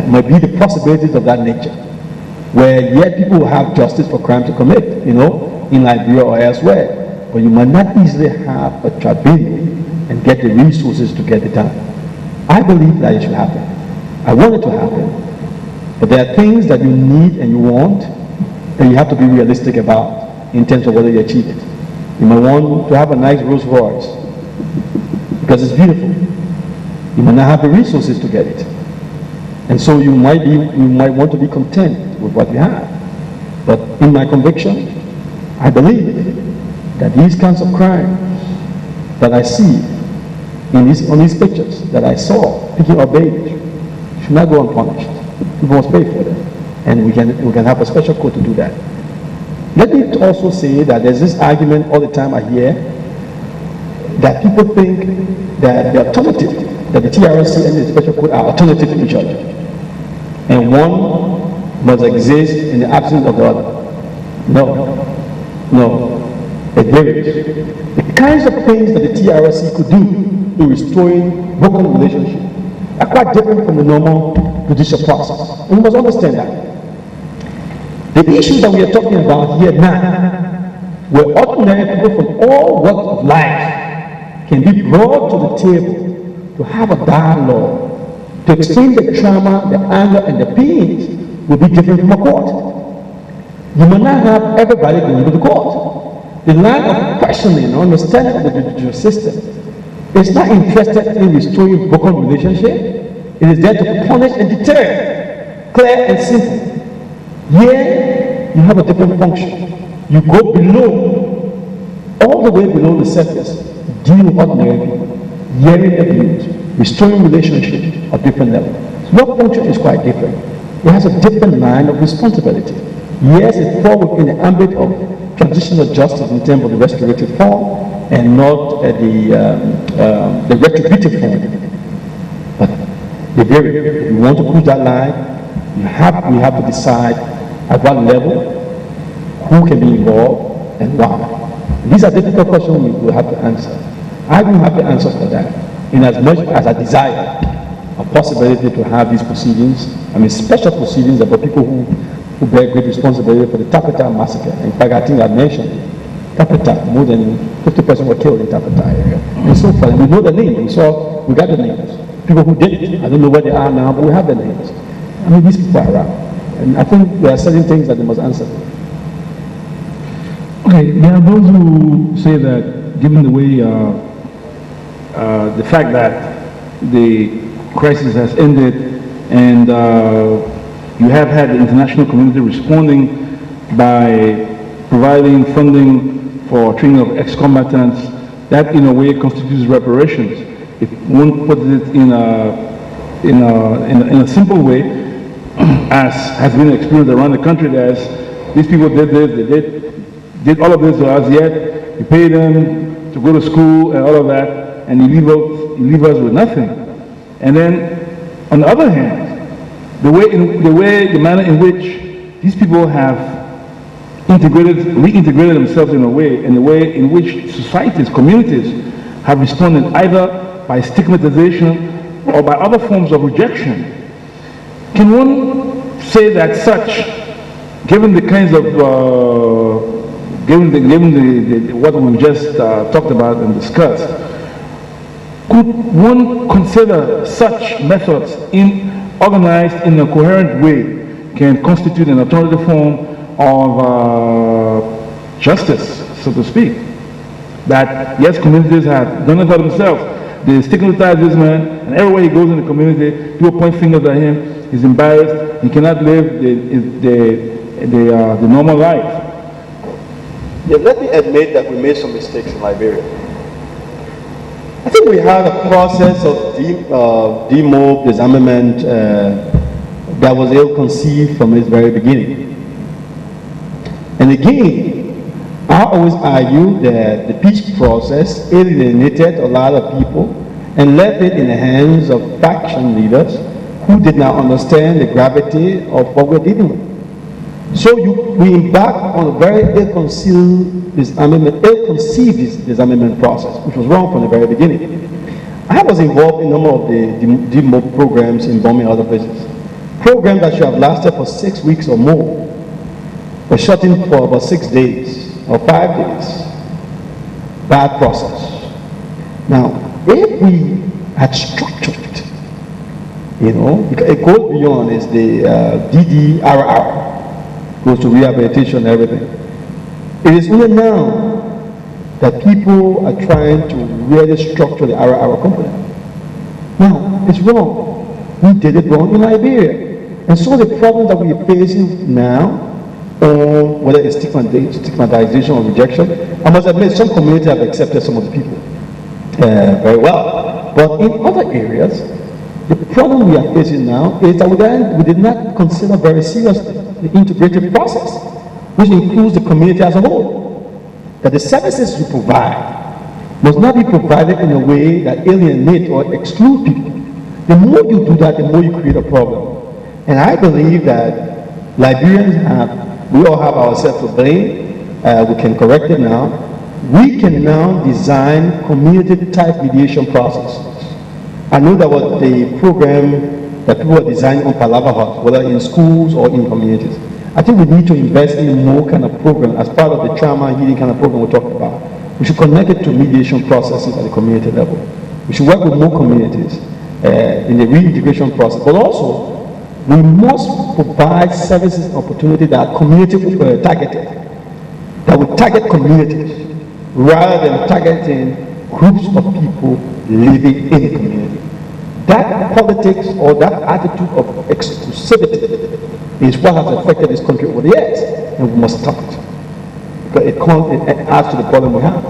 might be the possibilities of that nature, where yet people will have justice for crime to commit, in Liberia or elsewhere, but you might not easily have a tribunal and get the resources to get it done. I believe that it should happen. I want it to happen. But there are things that you need and you want, and you have to be realistic about in terms of whether you achieve it. You might want to have a nice Rolls Royce because it's beautiful. You might not have the resources to get it. And so you might want to be content with what you have. But in my conviction, I believe that these kinds of crimes that I see on these pictures that I saw, picking up babies, should not go unpunished. People must pay for them. And we can have a special court to do that. Let me also say that there's this argument all the time I hear that people think that the alternative, that the TRC and the special court are alternative to each other. And one must exist in the absence of the other. No. It varies. The kinds of things that the TRC could do in restoring broken relationships are quite different from the normal judicial process. And we must understand that. The issues that we are talking about here now, where ordinary people from all walks of life can be brought to the table to have a dialogue, to explain the trauma, the anger, and the pains, will be different from a court. You may not have everybody going to the court. The line of questioning or understanding of the judicial system is not interested in restoring broken relationship. It is there to punish and deter. Clear and simple. Here, you have a different function. You go below, all the way below the surface, deal with ordinary people, hearing abuse, restoring relationships at different levels. So your function is quite different. It has a different line of responsibility. Yes, it falls within the ambit of transitional justice in terms of the restorative form and not the retributive form. But if you want to push that line, we have to decide at what level, who can be involved, and why. These are difficult questions we will have to answer. I don't have the answer for that, in as much as I desire a possibility to have these proceedings, special proceedings about people who bear great responsibility for the Tapeta massacre. In fact, I think I mentioned it. Tapeta, more than 50 persons were killed in Tapeta area. And so forth. We know the names. We got the names. People who did it. I don't know where they are now, but we have the names. These people are around. And I think there are certain things that they must answer. Okay, there are those who say that given the way, the fact that the crisis has ended and you have had the international community responding by providing funding for training of ex-combatants, that in a way constitutes reparations. If one puts it in a simple way, as has been experienced around the country, as these people did this, they did all of this to us, yet you pay them to go to school and all of that, and you leave us with nothing. And then, on the other hand, the manner in which these people have reintegrated themselves in a way, and the way in which societies, communities have responded either by stigmatization or by other forms of rejection. Can one say that such, given the kinds of, what we've just talked about and discussed, could one consider such methods organized in a coherent way can constitute an alternative form of justice, so to speak? That yes, communities have done it for themselves. They stigmatize this man, and everywhere he goes in the community, people point fingers at him. He's embarrassed. He cannot live the normal life. Yeah, let me admit that we made some mistakes in Liberia. I think we had a process of disarmament that was ill-conceived from its very beginning. And again, I always argue that the peace process alienated a lot of people and left it in the hands of faction leaders who did not understand the gravity of what we're dealing with. So we embarked on a very ill-conceived disarmament process, which was wrong from the very beginning. I was involved in a number of the demo programs in bombing other places. Programs that should have lasted for 6 weeks or more were shut in for about 6 days or 5 days. Bad process. Now, if we had structured it, it goes beyond, is the DDRR. Goes to rehabilitation and everything. It is only now that people are trying to really structure the RR component. Now, it's wrong. We did it wrong in Liberia. And so the problem that we are facing now, or whether it's stigmatization or rejection, I must admit some communities have accepted some of the people very well. But in other areas, the problem we are facing now is that we did not consider very seriously the integrative process, which includes the community as a whole. That the services you provide must not be provided in a way that alienate or exclude people. The more you do that, the more you create a problem. And I believe that Liberians we all have ourselves to blame. We can correct it now. We can now design community-type mediation processes I know that was the program that people were designing on Palava Hut, whether in schools or in communities. I think we need to invest in more kind of program as part of the trauma healing kind of program we talked about. We should connect it to mediation processes at the community level. We should work with more communities in the reintegration process, but also we must provide services and opportunities that are community targeted, that will target communities rather than targeting groups of people living in the community. That politics or that attitude of exclusivity is what has affected this country over the years, and we must stop it. Because it adds to the problem we have.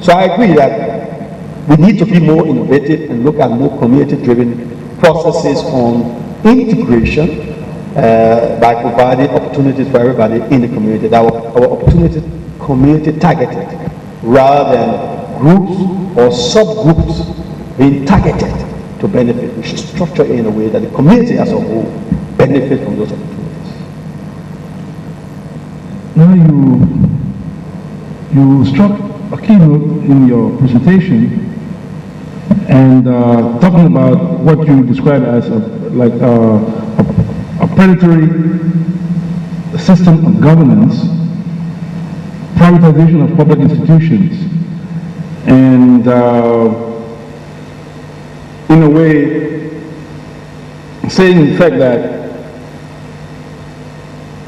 So I agree that we need to be more innovative and look at more community-driven processes on integration by providing opportunities for everybody in the community. That our opportunity community targeted rather than groups or subgroups being targeted to benefit. We should structure it in a way that the community as a whole benefits from those opportunities. Now you struck a keynote in your presentation and talking about what you described as a predatory system of governance, privatization of public institutions, and in a way saying in fact that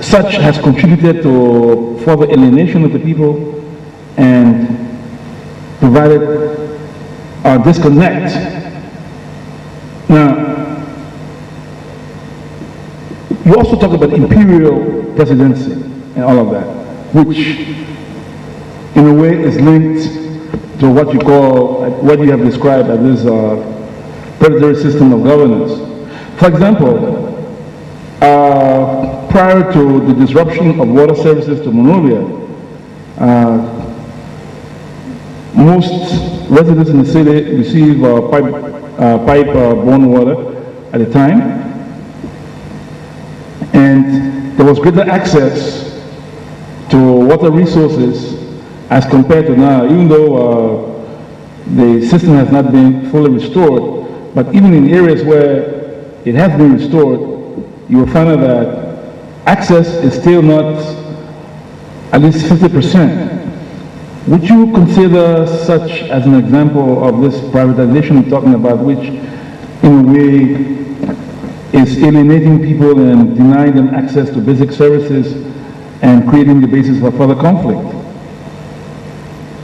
such has contributed to further alienation of the people and provided a disconnect. Now, you also talk about imperial presidency and all of that, which in a way is linked to what you call, what you have described as this predatory system of governance. For example, prior to the disruption of water services to Monrovia, most residents in the city receive pipe-borne water at a time, and there was greater access to water resources as compared to now, even though the system has not been fully restored. But even in areas where it has been restored, you will find out that access is still not at least 50%. Would you consider such as an example of this privatization you're talking about, which in a way is alienating people and denying them access to basic services and creating the basis for further conflict?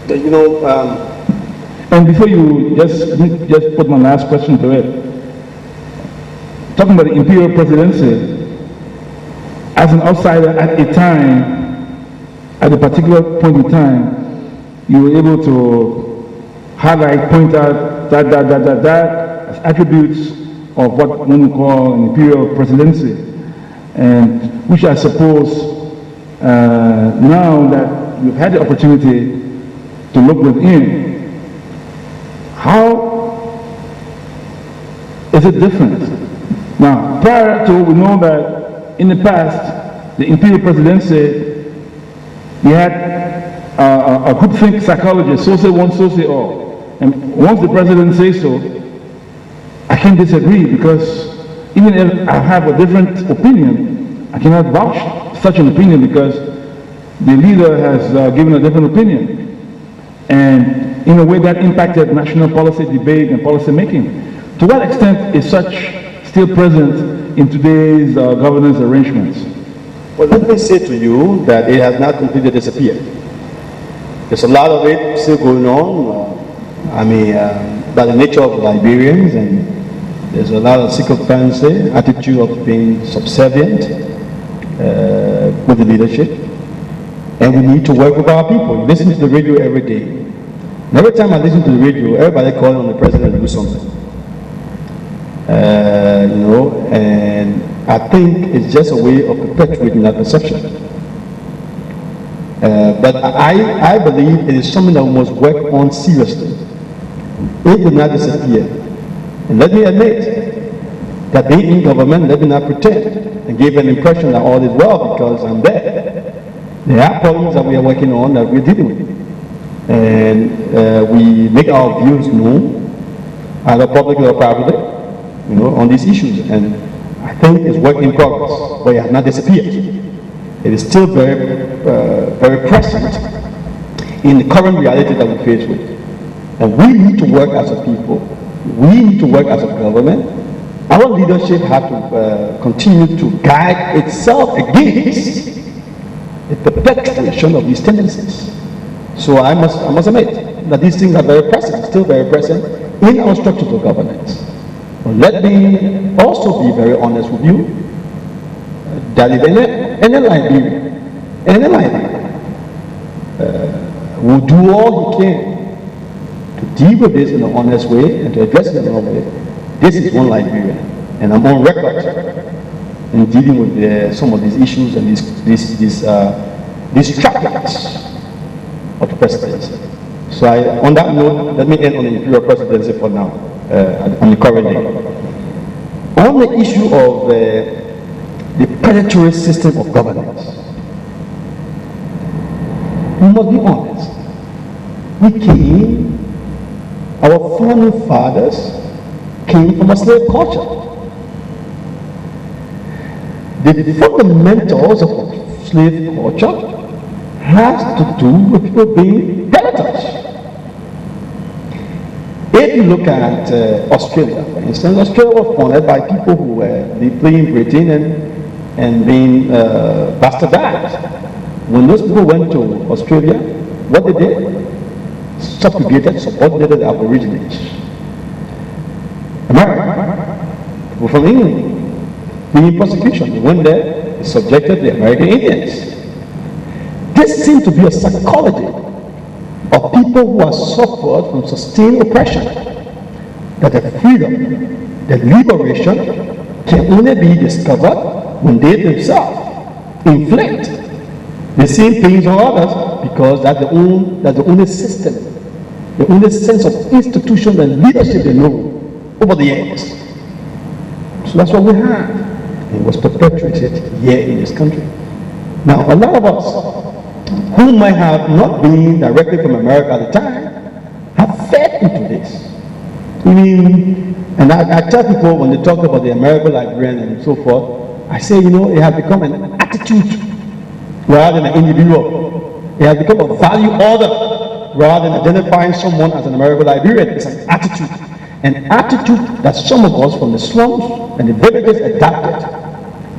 You know, and before you just put my last question to it, talking about the imperial presidency, as an outsider at a time, at a particular point in time, you were able to highlight, point out that as attributes of what one would call an imperial presidency, and which I suppose now that you've had the opportunity to look within, how is it different? Now, prior to, we know that in the past, the imperial presidency, you had a groupthink psychologist, so say one, so say all. And once the president says so, I can't disagree, because even if I have a different opinion, I cannot vouch such an opinion because the leader has given a different opinion. And in a way that impacted national policy debate and policy making. To what extent is such still present in today's governance arrangements? Well, let me say to you that it has not completely disappeared. There's a lot of it still going on. By the nature of Liberians, and there's a lot of sycophancy, attitude of being subservient with the leadership. And we need to work with our people. Listen to the radio every day. And every time I listen to the radio, everybody calling on the president to do something. And I think it's just a way of perpetuating that perception. But I believe it is something that we must work on seriously. It will not disappear. And let me admit that being in government, let me not pretend and give an impression that all is well because I'm there. There are problems that we are working on that we're dealing with. And we make our views known. either publicly or privately, on these issues. And I think it's work in progress, but it has not disappeared. It is still very present in the current reality that we face with. And we need to work as a people. We need to work as a government. Our leadership has to continue to guide itself against the perpetuation of these tendencies. So I must admit that these things are very present, still very present in our structures of governance. But let me also be very honest with you that if any Liberian will do all he can to deal with this in an honest way and to address it in a way, this is one Liberian. And I'm on record in dealing with some of these issues and these trappings of the presidency. So on that note, let me end on the imperial presidency for now, on the current day. On the issue of the predatory system of governance, we must be honest. Our founding fathers came from a slave culture. The fundamentals of slave culture has to do with people being predators. If you look at Australia, for instance, Australia was founded by people who were deeply in Britain and being bastardized. When those people went to Australia, what they did? Subjugated, subordinated the Aborigines. America, people from England, being persecution, they went there, they subjected the American Indians. This seemed to be a psychology of people who have suffered from sustained oppression, that the freedom, the liberation can only be discovered when they themselves inflict the same pains on others, because that's the only system, the only sense of institution and leadership they know over the years. So that's what we have. It was perpetuated here in this country. Now, a lot of us who might have not been directly from America at the time have fed into this. And I tell people when they talk about the Americo-Liberians and so forth, I say, it has become an attitude rather than an individual. It has become a value order rather than identifying someone as an Americo-Liberian. It's an attitude that some of us from the slums and the villages adapted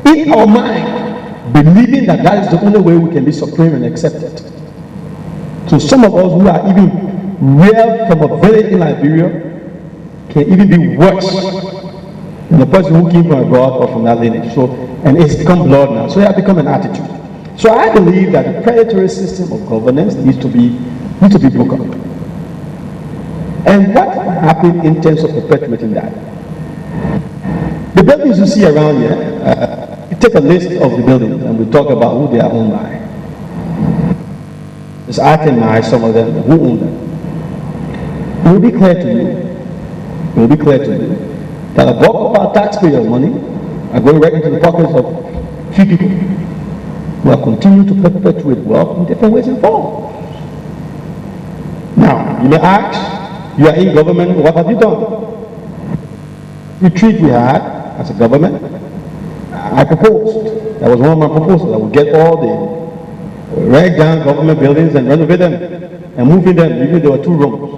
in our mind, believing that that is the only way we can be supreme and accepted. So some of us who are even reared from a village in Liberia can even be worse than the person who came from abroad or from that lineage. So, and it's become blood now. So it has become an attitude. So I believe that the predatory system of governance needs to be broken. And what happened in terms of perpetuating that? The buildings you see around here, you take a list of the buildings and we talk about who they are owned by. Just itemize some of them, who own them. It will be clear to you that a bulk of our taxpayer money are going right into the pockets of few people who are continuing to perpetuate wealth in different ways and forms. Now, you may ask, you are in government, what have you done? Retreat we had as a government, I proposed, that was one of my proposals, I would get all the rag down government buildings and renovate them and move in them, even if there were 2 rooms.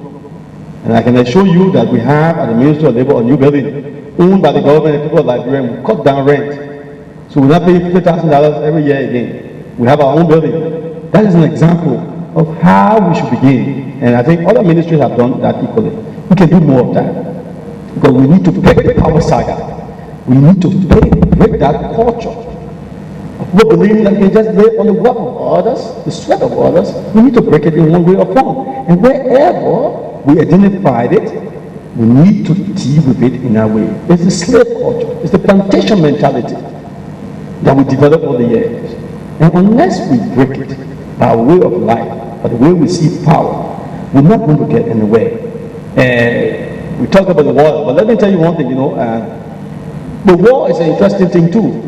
And I can assure you that we have at the Ministry of Labor a new building owned by the government and people of Liberia. We cut down rent. So we're not paying $50,000 every year again. We have our own building. That is an example of how we should begin. And I think other ministries have done that equally. We can do more of that. Because we need to break the power saga. We need to break that culture of people believing that they just live on the work of others, the sweat of others. We need to break it in one way or form. And wherever we identified it, we need to deal with it in our way. It's the slave culture. It's the plantation mentality that we developed over the years. And unless we break it by way of life, by the way we see power, we're not going to get anywhere. We talk about the war, but let me tell you one thing, the war is an interesting thing too.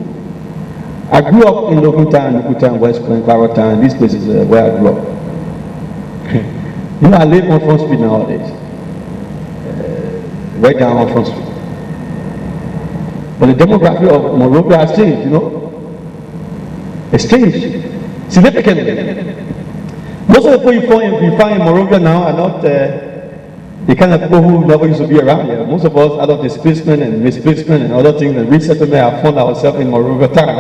I grew up in Lokutan, West Point, Claratown, these places where I grew up. I live on Front Street nowadays. right down on Front Street. But the demography of Monrovia has changed, you know. It's changed significantly. Most of the people you find in Monrovia now are not the kind of people who never used to be around here. Most of us, out of displacement and misplacement and other things and resettlement, have found ourselves in Monrovia town.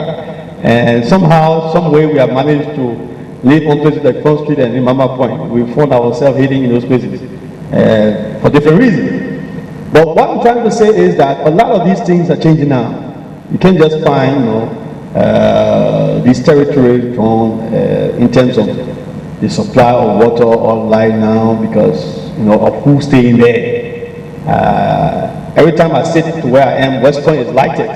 And somehow, some way, we have managed to live on places like Front Street and in Mama Point. We found ourselves hiding in those places for different reasons. But what I'm trying to say is that a lot of these things are changing now. You can't just find, you know, these territories drawn in terms of the supply of water or light now because, you know, of who's staying there. Every time I sit to where I am, West Point is lighted,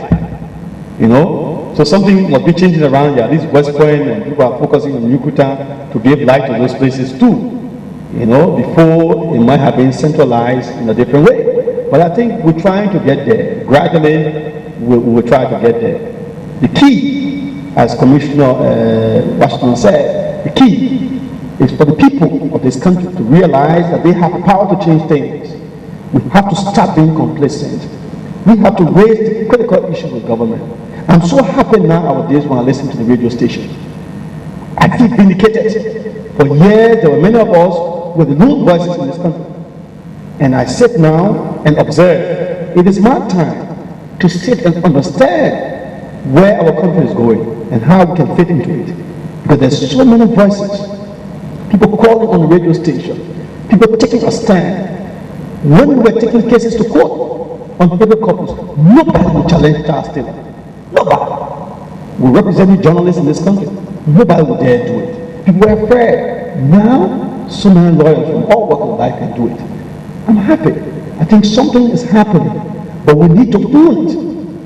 you know. So something must be changing around here. At least West Point and people are focusing on Yukuta to give light to those places too. You know, before it might have been centralized in a different way. But I think we're trying to get there. Gradually, we'll try to get there. The key, as Commissioner Washington said, the key is for the people of this country to realize that they have the power to change things. We have to stop being complacent. We have to raise the critical issues with government. I'm so happy nowadays when I listen to the radio station. I feel vindicated. For years, there were many of us with no voices in this country. And I sit now and observe. It is my time to sit and understand where our country is going and how we can fit into it. Because there's so many voices. People calling on the radio station. People taking a stand. When we were taking cases to court on paper copies, nobody would challenge child stealing. Nobody. We represent journalists in this country. Nobody would dare do it. People were afraid. Now, so many lawyers from all walks of life can do it. I'm happy. I think something is happening. But we need to do it.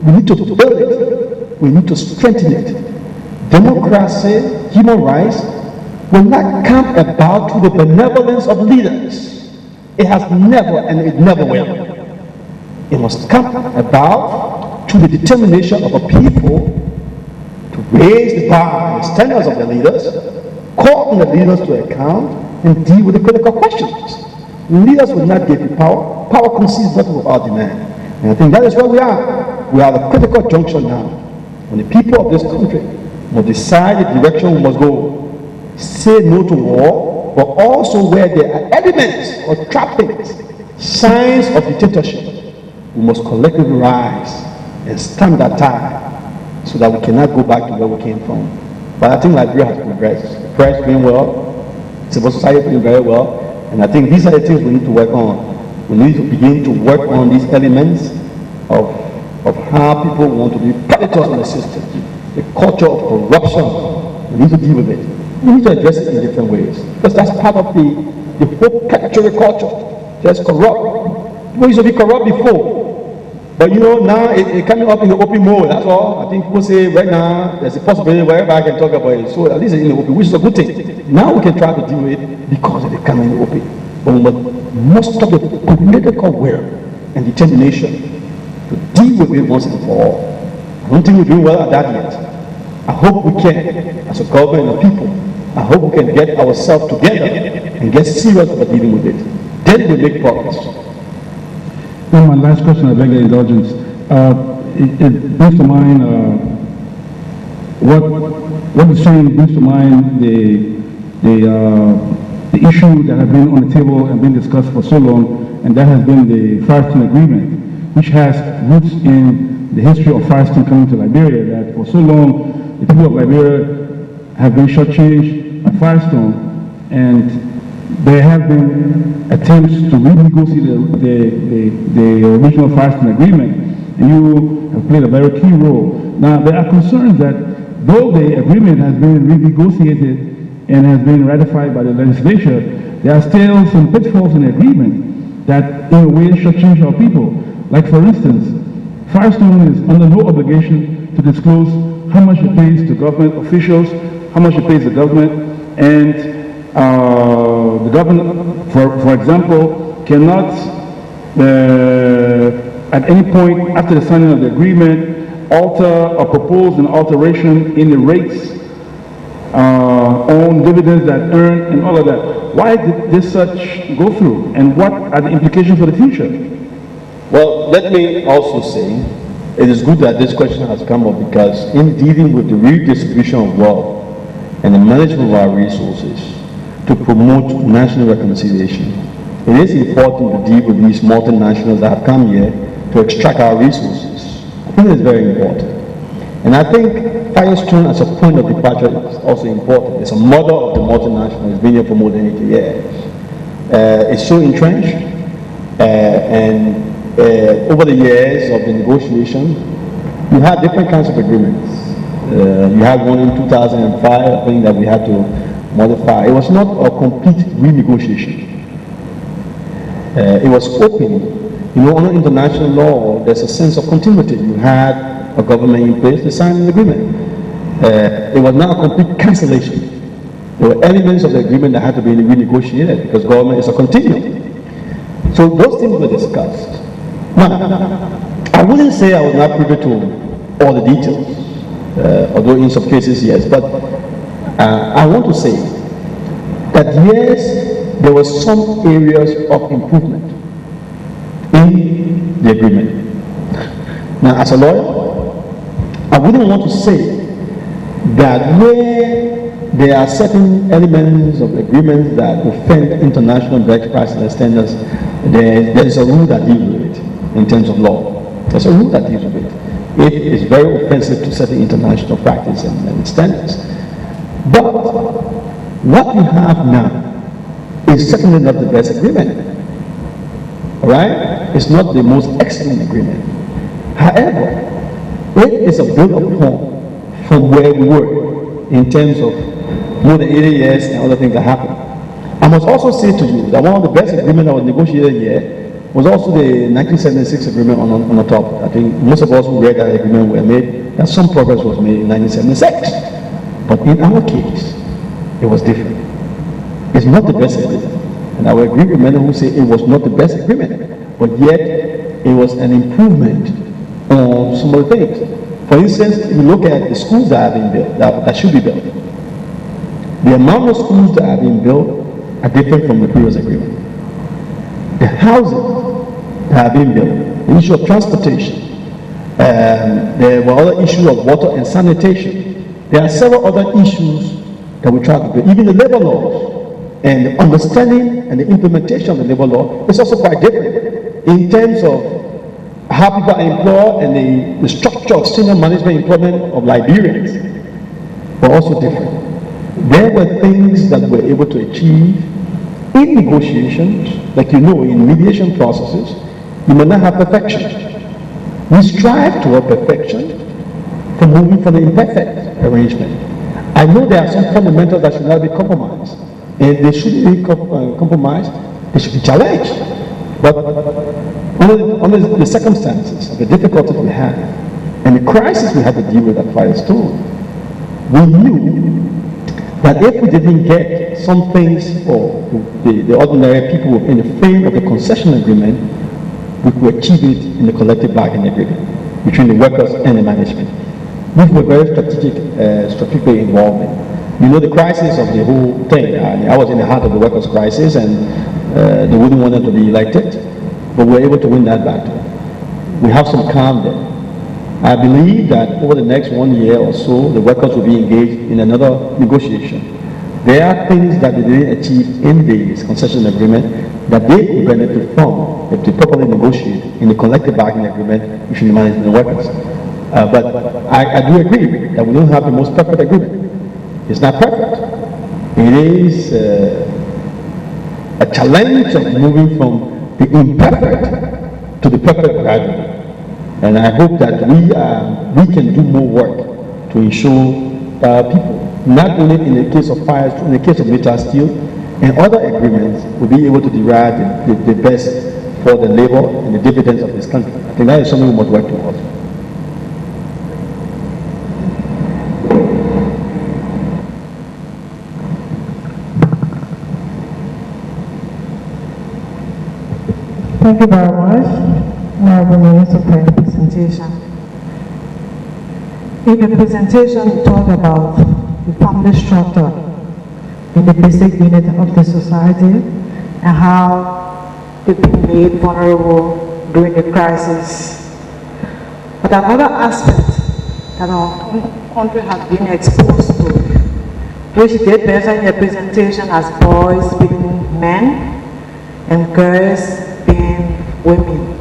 We need to build it. We need to strengthen it. Democracy, human rights, will not come about through the benevolence of leaders. It has never and it never will. It must come about through the determination of a people to raise the bar and the standards of the leaders, call on the leaders to account, and deal with the critical questions. Leaders will not give you power. Power concedes nothing without demand. And I think that is where we are. We are at a critical junction now. When the people of this country will decide the direction we must go, say no to war, but also where there are elements or trappings, signs of dictatorship, we must collectively rise and stand that time so that we cannot go back to where we came from. But I think Liberia has progressed. The press doing well, civil society doing very well, and I think these are the things we need to work on. We need to begin to work on these elements of how people want to be predators in the system, the culture of corruption. We need to deal with it. We need to address it in different ways. Because that's part of the whole predatory culture. Just corrupt. People used to be corrupt before. But you know, now it's coming up in the open mode, that's all. I think people say right now, there's a possibility wherever I can talk about it. So at least it's in the open, which is a good thing. Now we can try to deal with it because it is coming in the open. But we must stop the political will and determination to deal with it once and for all. I don't think we're doing well at that yet. I hope we can, as a government and people, I hope we can get ourselves together and get serious about dealing with it. Then we make progress. Well, my last question, I beg your indulgence. It brings to mind what you're saying brings to mind the issue that has been on the table and been discussed for so long, and that has been the Firestone Agreement, which has roots in the history of Firestone coming to Liberia, that for so long the people of Liberia have been shortchanged at Firestone, and there have been attempts to renegotiate the original Firestone Agreement, and you have played a very key role. Now, there are concerns that though the agreement has been renegotiated and has been ratified by the legislature, there are still some pitfalls in the agreement that in a way shortchange our people. Like for instance, Firestone is under no obligation to disclose how much it pays to government officials, how much it pays the government, and the government, for example, cannot at any point after the signing of the agreement alter or propose an alteration in the rates on dividends that earn and all of that. Why did this such go through, and what are the implications for the future? Well, let me also say, it is good that this question has come up because in dealing with the redistribution of wealth and the management of our resources to promote national reconciliation, it is important to deal with these multinationals that have come here to extract our resources. I think it's very important. And I think Firestone as a point of departure is also important. It's a model of the multinational. It's been here for more than 80 years. It's so entrenched, and over the years of the negotiation, you had different kinds of agreements. You had one in 2005, I think, that we had to modify. It was not a complete renegotiation. It was open. You know, under international law, there's a sense of continuity. You had a government in place to sign an agreement. It was not a complete cancellation. There were elements of the agreement that had to be renegotiated because government is a continuum. So those things were discussed. Now, I wouldn't say I was not privy to all the details, although in some cases yes, but I want to say that yes, there were some areas of improvement in the agreement. Now, as a lawyer, I wouldn't want to say that where there are certain elements of agreements that offend international best practices standards, there is a rule that deals with it in terms of law. There's a rule that deals with it. It is very offensive to certain international practice and standards. But what we have now is certainly not the best agreement. All right? It's not the most excellent agreement. However, it is a build upon from where we were in terms of more than 80 years and other things that happened. I must also say to you that one of the best agreements that was negotiated here was also the 1976 agreement on the top. I think most of us who read that agreement were made, that some progress was made in 1976. But in our case, it was different. It's not the best agreement. And I will agree with many who say it was not the best agreement, but yet it was an improvement on some of the things. For instance, if you look at the schools that have been built, that should be built, the amount of schools that have been built are different from the previous agreement. The housing that have been built, the issue of transportation, there were other issues of water and sanitation. There are several other issues that we try to build. Even the labor laws and the understanding and the implementation of the labor law is also quite different in terms of how people are employed and the structure of senior management employment of Liberians were also different. There were things that we were able to achieve in negotiations, like you know, in mediation processes, you may not have perfection. We strive toward perfection for moving from the imperfect arrangement. I know there are some fundamentals that should not be compromised, and they shouldn't be compromised, they should be challenged. But under the circumstances, the difficulties we had, and the crisis we had to deal with at Firestone, we knew that if we didn't get some things for the ordinary people within the frame of the concession agreement, we could achieve it in the collective bargaining agreement between the workers and the management. We were very strategically involved in. You know the crisis of the whole thing. I was in the heart of the workers' crisis, and they wouldn't want them to be elected, but we were able to win that battle. We have some calm there. I believe that over the next 1 year or so, the workers will be engaged in another negotiation. There are things that they didn't achieve in the concession agreement that they could benefit from if they properly negotiate in the collective bargaining agreement between the management and the workers. But I do agree that we don't have the most perfect agreement. It's not perfect. It is a challenge of moving from the imperfect to the perfect gradually. And I hope that we can do more work to ensure people, not only in the case of fires, in the case of metal steel and other agreements, will be able to derive the best for the labor and the dividends of this country. I think that is something we must work towards. Thank you very much, Honorable Minister, for your presentation. In the presentation, you talked about the family structure in the basic unit of the society and how they've been made vulnerable during the crisis. But another aspect that our country has been exposed to, which did mention in the presentation as boys being men and girls being women.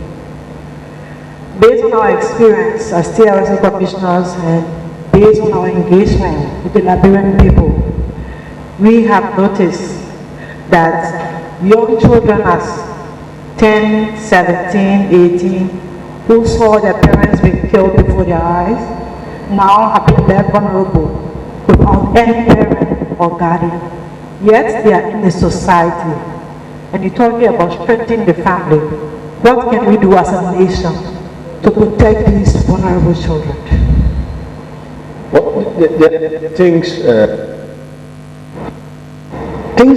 Based on our experience as TRC commissioners and based on our engagement with the Liberian people, we have noticed that young children as 10, 17, 18, who saw their parents be killed before their eyes, now have been left vulnerable without any parent or guardian. Yet they are in the society. And you're talking about strengthening the family. What can we do as a nation to protect these vulnerable children? Well, things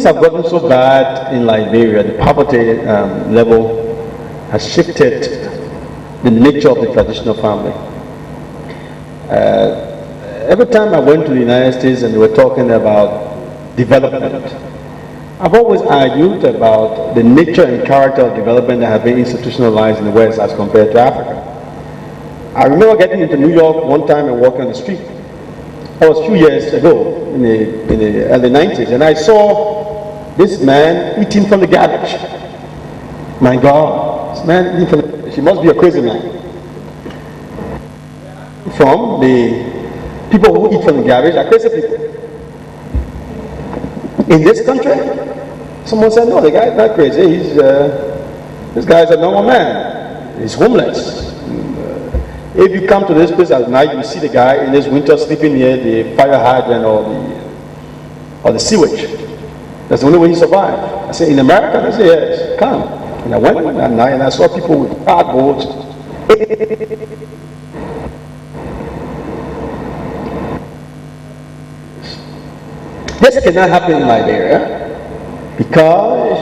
have gotten so bad in Liberia. The poverty level has shifted the nature of the traditional family. Every time I went to the United States and they were talking about development, I've always argued about the nature and character of development that have been institutionalized in the West as compared to Africa. I remember getting into New York one time and walking on the street. That was a few years ago, in the early 90s, and I saw this man eating from the garbage. My God, this man eating from the garbage. He must be a crazy man. From the people who eat from the garbage are crazy people. In this country, someone said, no, the guy's not crazy. This guy's a normal man. He's homeless. If you come to this place at night, you see the guy in this winter sleeping near the fire hydrant or the sewage. That's the only way he survived. I said, in America? They said, yes, come. And I went that night and I saw people with cardboards. This cannot happen in Liberia because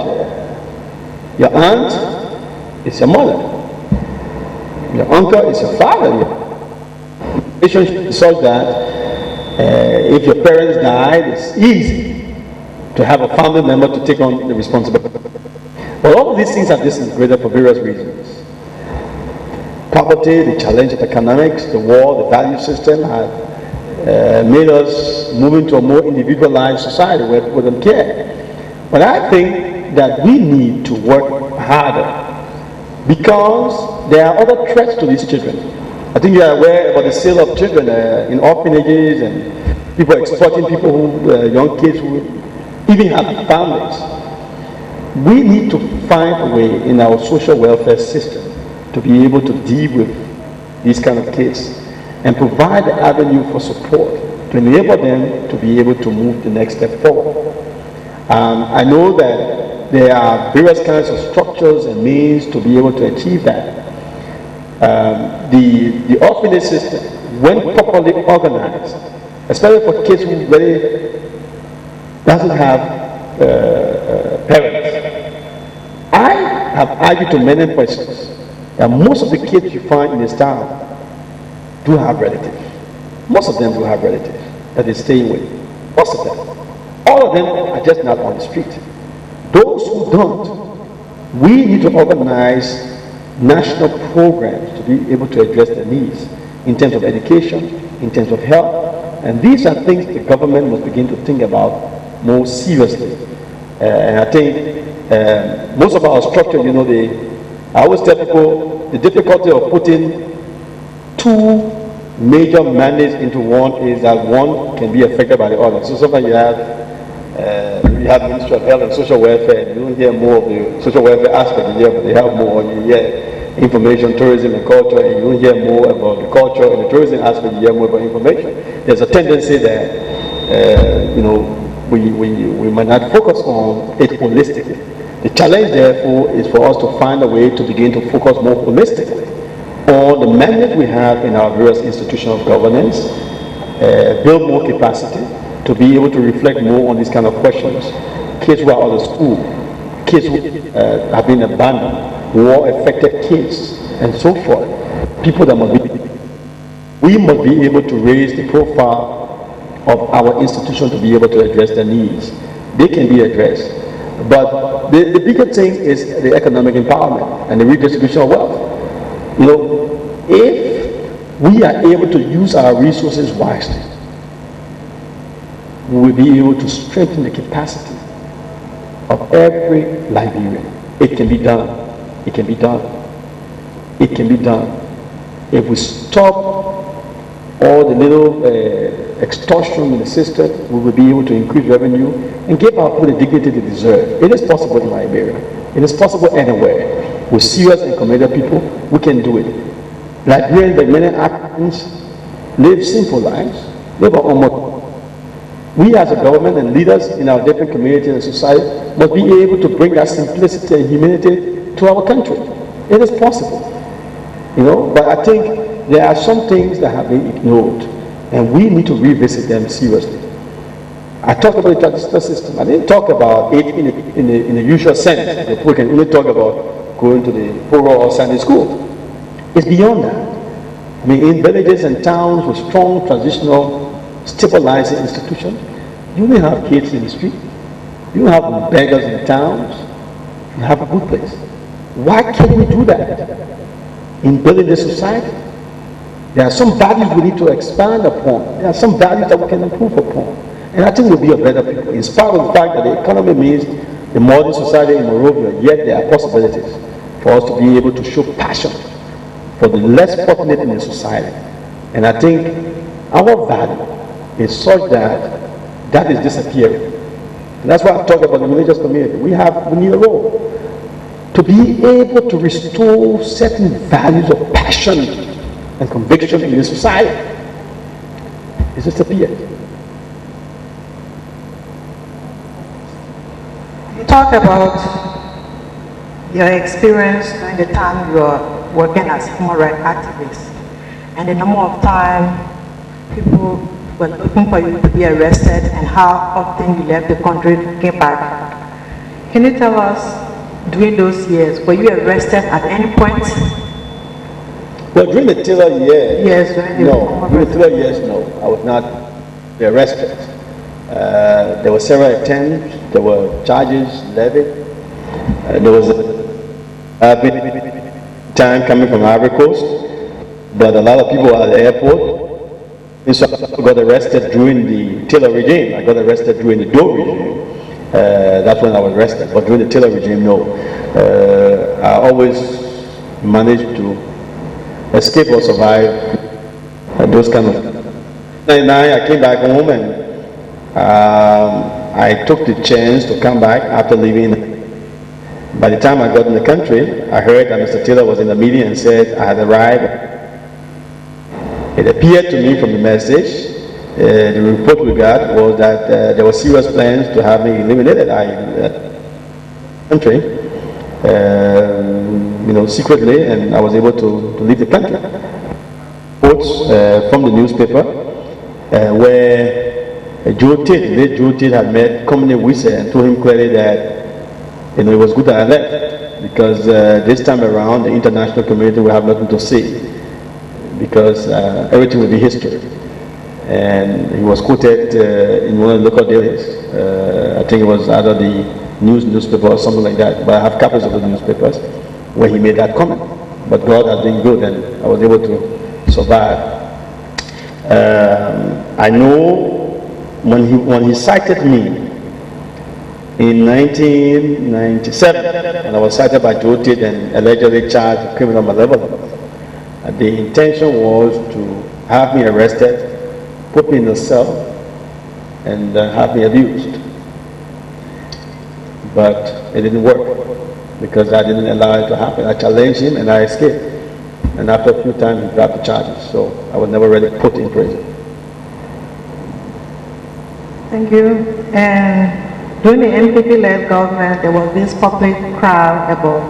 your aunt is your mother. Your uncle is your father. The relationship is such that if your parents died, it's easy to have a family member to take on the responsibility. But all of these things have disintegrated for various reasons. Poverty, the challenge of economics, the war, the value system have made us move into a more individualized society where people don't care. But I think that we need to work harder because there are other threats to these children. I think you are aware about the sale of children in orphanages and people exploiting people who, young kids who even have families. We need to find a way in our social welfare system to be able to deal with these kind of kids and provide the avenue for support to enable them to be able to move the next step forward. I know that there are various kinds of structures and means to be able to achieve that. The orphanage system, when properly organized, especially for kids who really doesn't have parents, I have argued to many persons that most of the kids you find in this town do have relatives. Most of them do have relatives that they stay with. Most of them. All of them are just not on the street. Those who don't, we need to organize national programs to be able to address their needs in terms of education, in terms of health, and these are things the government must begin to think about more seriously. And I think most of our structure, I always tell people the difficulty of putting two major mandates into one is that one can be affected by the other. So sometimes you have Ministry of Health and Social Welfare, and you don't hear more of the social welfare aspect here, but they have more. You hear information, tourism, and culture, and you don't hear more about the culture and the tourism aspect. You hear more about information. There's a tendency that we might not focus on it holistically. The challenge, therefore, is for us to find a way to begin to focus more holistically on the mandate we have in our various institutions of governance, build more capacity to be able to reflect more on these kind of questions. Kids who are out of school, kids who have been abandoned, war-affected kids, and so forth. People that we must be able to raise the profile of our institution to be able to address their needs. They can be addressed. But the bigger thing is the economic empowerment and the redistribution of wealth. You know, if we are able to use our resources wisely, we will be able to strengthen the capacity of every Liberian. It can be done. It can be done. It can be done. If we stop all the little extortion in the system, we will be able to increase revenue and give our people the dignity they deserve. It is possible in Liberia. It is possible anywhere. With serious and committed people, we can do it. Liberians, like many Africans, live simple lives, live on almost. We as a government and leaders in our different communities and society must be able to bring that simplicity and humility to our country. It is possible. You know, but I think there are some things that have been ignored, and we need to revisit them seriously. I talked about the justice system. I didn't talk about it in the usual sense that we can only talk about going to the Poro or Sunday school. It's beyond that. I mean, in villages and towns with strong transitional stabilizing institutions, you may have kids in the street, you have beggars in towns, you have a good place. Why can't we do that in building this society? There are some values we need to expand upon. There are some values that we can improve upon. And I think we'll be a better people. In spite of the fact that the economy means the modern society in Monrovia, yet there are possibilities for us to be able to show passion for the less fortunate in the society. And I think our value is such that is disappearing. And that's why I'm talking about the religious community. We need a role to be able to restore certain values of passion and conviction in the society. It's disappeared. You talk about your experience during the time you were working as human rights activist and the number of time people were looking for you to be arrested and how often you left the country and came back. Can you tell us, during those years, were you arrested at any point? Well, during the Taylor years, yes, during the Taylor years, no, I was not arrested. There were several attempts, there were charges levied. There was a bit time coming from Ivory Coast, but a lot of people were at the airport. And so I got arrested during the Taylor regime. I got arrested during the Doe regime. That's when I was arrested. But during the Taylor regime, no. I always managed to escape or survive those kind of. In 1999, I came back home and I took the chance to come back after leaving. By the time I got in the country, I heard that Mr. Taylor was in the meeting and said I had arrived. It appeared to me from the message, the report we got was that there were serious plans to have me eliminated out of the country, secretly, and I was able to leave the country. Reports from the newspaper where Joe Tate had met Commonwealth Wisse and told him clearly that it was good that I left because this time around the international community will have nothing to say because everything will be history. And he was quoted in one of the local dailies. I think it was either the newspaper or something like that, but I have copies of the newspapers where he made that comment. But God has been good and I was able to survive. I know when he cited me in 1997, and I was cited by Joe Tate and allegedly charged with criminal malevolence. The intention was to have me arrested, put me in a cell, and have me abused. But it didn't work because I didn't allow it to happen. I challenged him and I escaped. And after a few times, he dropped the charges. So I was never really put in prison. Thank you. And during the NPP-led government, there was this public cry about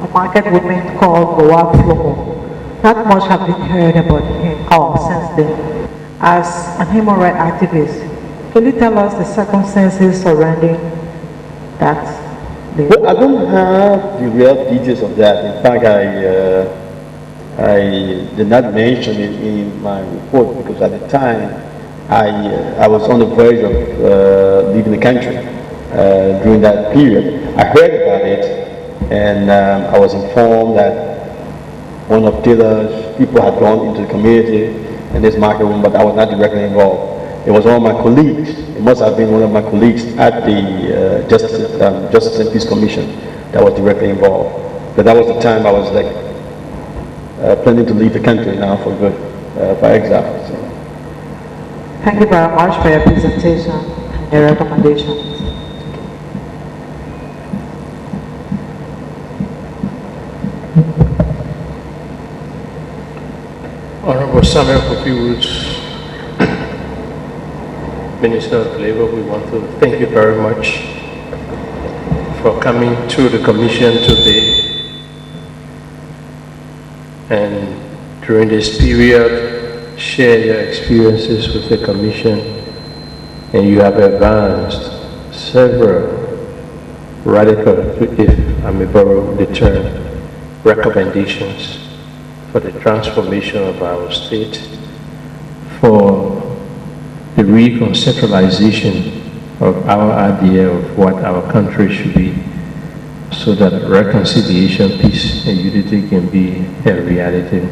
a market woman called Goa Flomo. Not much have been heard about him since then. As a human rights activist, can you tell us the circumstances surrounding that? Well, I don't have the real details of that. In fact, I did not mention it in my report because at the time I was on the verge of leaving the country. during that period. I heard about it, and I was informed that one of Taylor's people had gone into the community in this market room, but I was not directly involved. It was one of my colleagues. It must have been one of my colleagues at the Justice and Peace Commission that was directly involved. But that was the time I was like planning to leave the country now for good, for exile. So. Thank you very much for your presentation and your recommendations. Honorable Samuel Kofi, Minister of Labor, we want to thank you very much for coming to the Commission today. And during this period, share your experiences with the Commission, and you have advanced several radical, if I may borrow the term, recommendations for the transformation of our state, for the reconceptualization of our idea of what our country should be, so that reconciliation, peace, and unity can be a reality.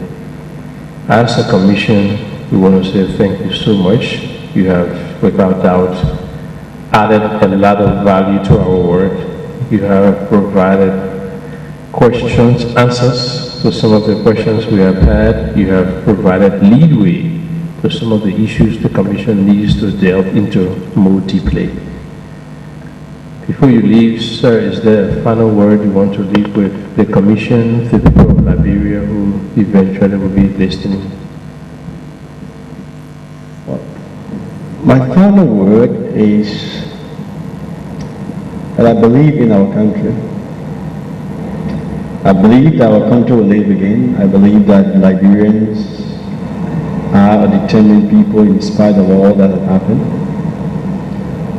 As a commission, we want to say thank you so much. You have, without doubt, added a lot of value to our work. You have provided questions, answers to some of the questions we have had. You have provided leadway to some of the issues the Commission needs to delve into more deeply. Before you leave, sir, is there a final word you want to leave with the Commission, the people of Liberia who eventually will be listening? My final word is that I believe in our country. I believe that our country will live again. I believe that Liberians are a determined people in spite of all that has happened.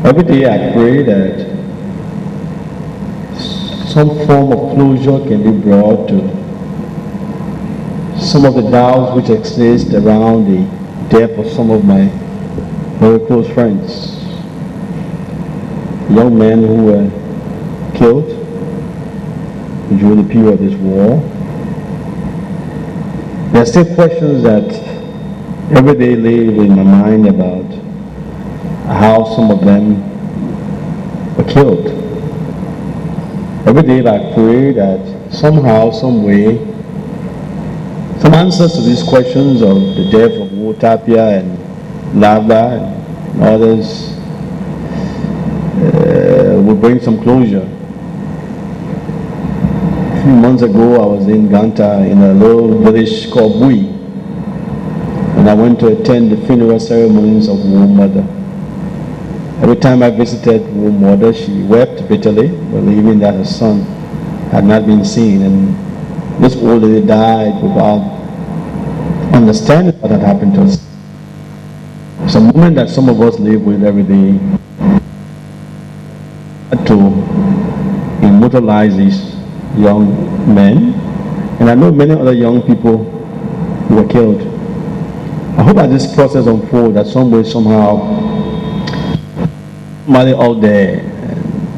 Every day I pray that some form of closure can be brought to some of the doubts which exist around the death of some of my very close friends. Young men who were killed during the period of this war. There are still questions that every day live in my mind about how some of them were killed. Every day I pray that somehow, some way, some answers to these questions of the death of Wu Tapia and Lava and others will bring some closure. A few months ago I was in Ganta in a little village called Bui, and I went to attend the funeral ceremonies of Wu Mother. Every time I visited Wu Mother, she wept bitterly, believing that her son had not been seen, and this old lady died without understanding what had happened to us. It's a moment that some of us live with every day, to immortalize these young men, and I know many other young people who were killed. I hope as this process unfolds that some way, somehow, somebody out there,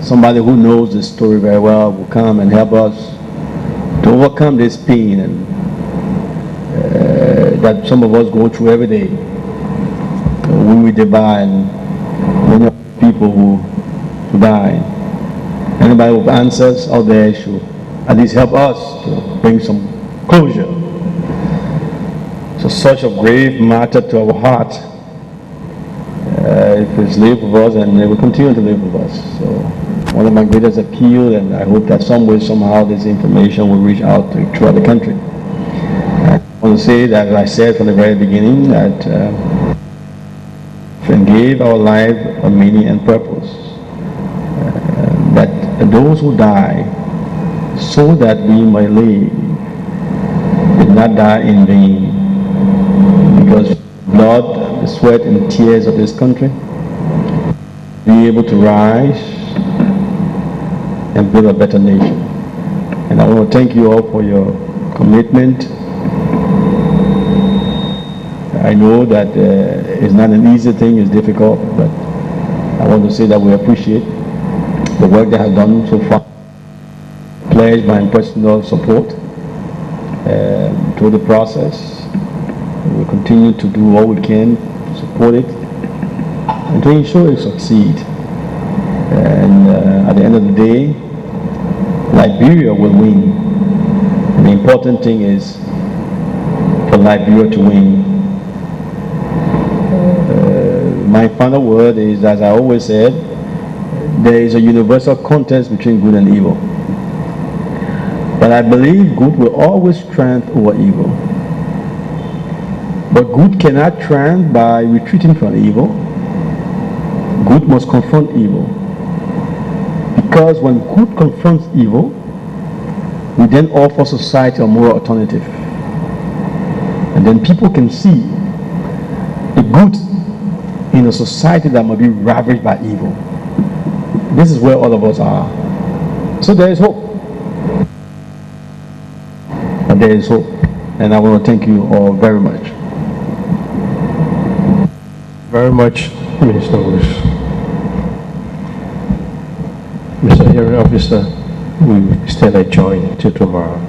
somebody who knows the story very well, will come and help us to overcome this pain and that some of us go through every day. We divine many people who die. Anybody with answers out there should at least help us to bring some closure. So such a grave matter to our heart. It has lived with us and it will continue to live with us. So one of my greatest appeal, and I hope that some way, somehow this information will reach out throughout the country. I want to say that, as I said from the very beginning, that and gave our life a meaning and purpose. That those who die so that we may live did not die in vain, because blood, the sweat and tears of this country, be able to rise and build a better nation. And I want to thank you all for your commitment. I know that it's not an easy thing, it's difficult, but I want to say that we appreciate the work they have done so far. Pledge my personal support through the process. We'll continue to do all we can to support it and to ensure it succeeds. And at the end of the day, Liberia will win. And the important thing is for Liberia to win. My final word is, as I always said, there is a universal contest between good and evil. But I believe good will always triumph over evil. But good cannot triumph by retreating from evil. Good must confront evil. Because when good confronts evil, we then offer society a moral alternative. And then people can see the good in a society that might be ravaged by evil. This is where all of us are. So there is hope. And there is hope. And I want to thank you all very much. Very much, Minister Bush. Mr. Hearing Officer, we still adjourn till tomorrow.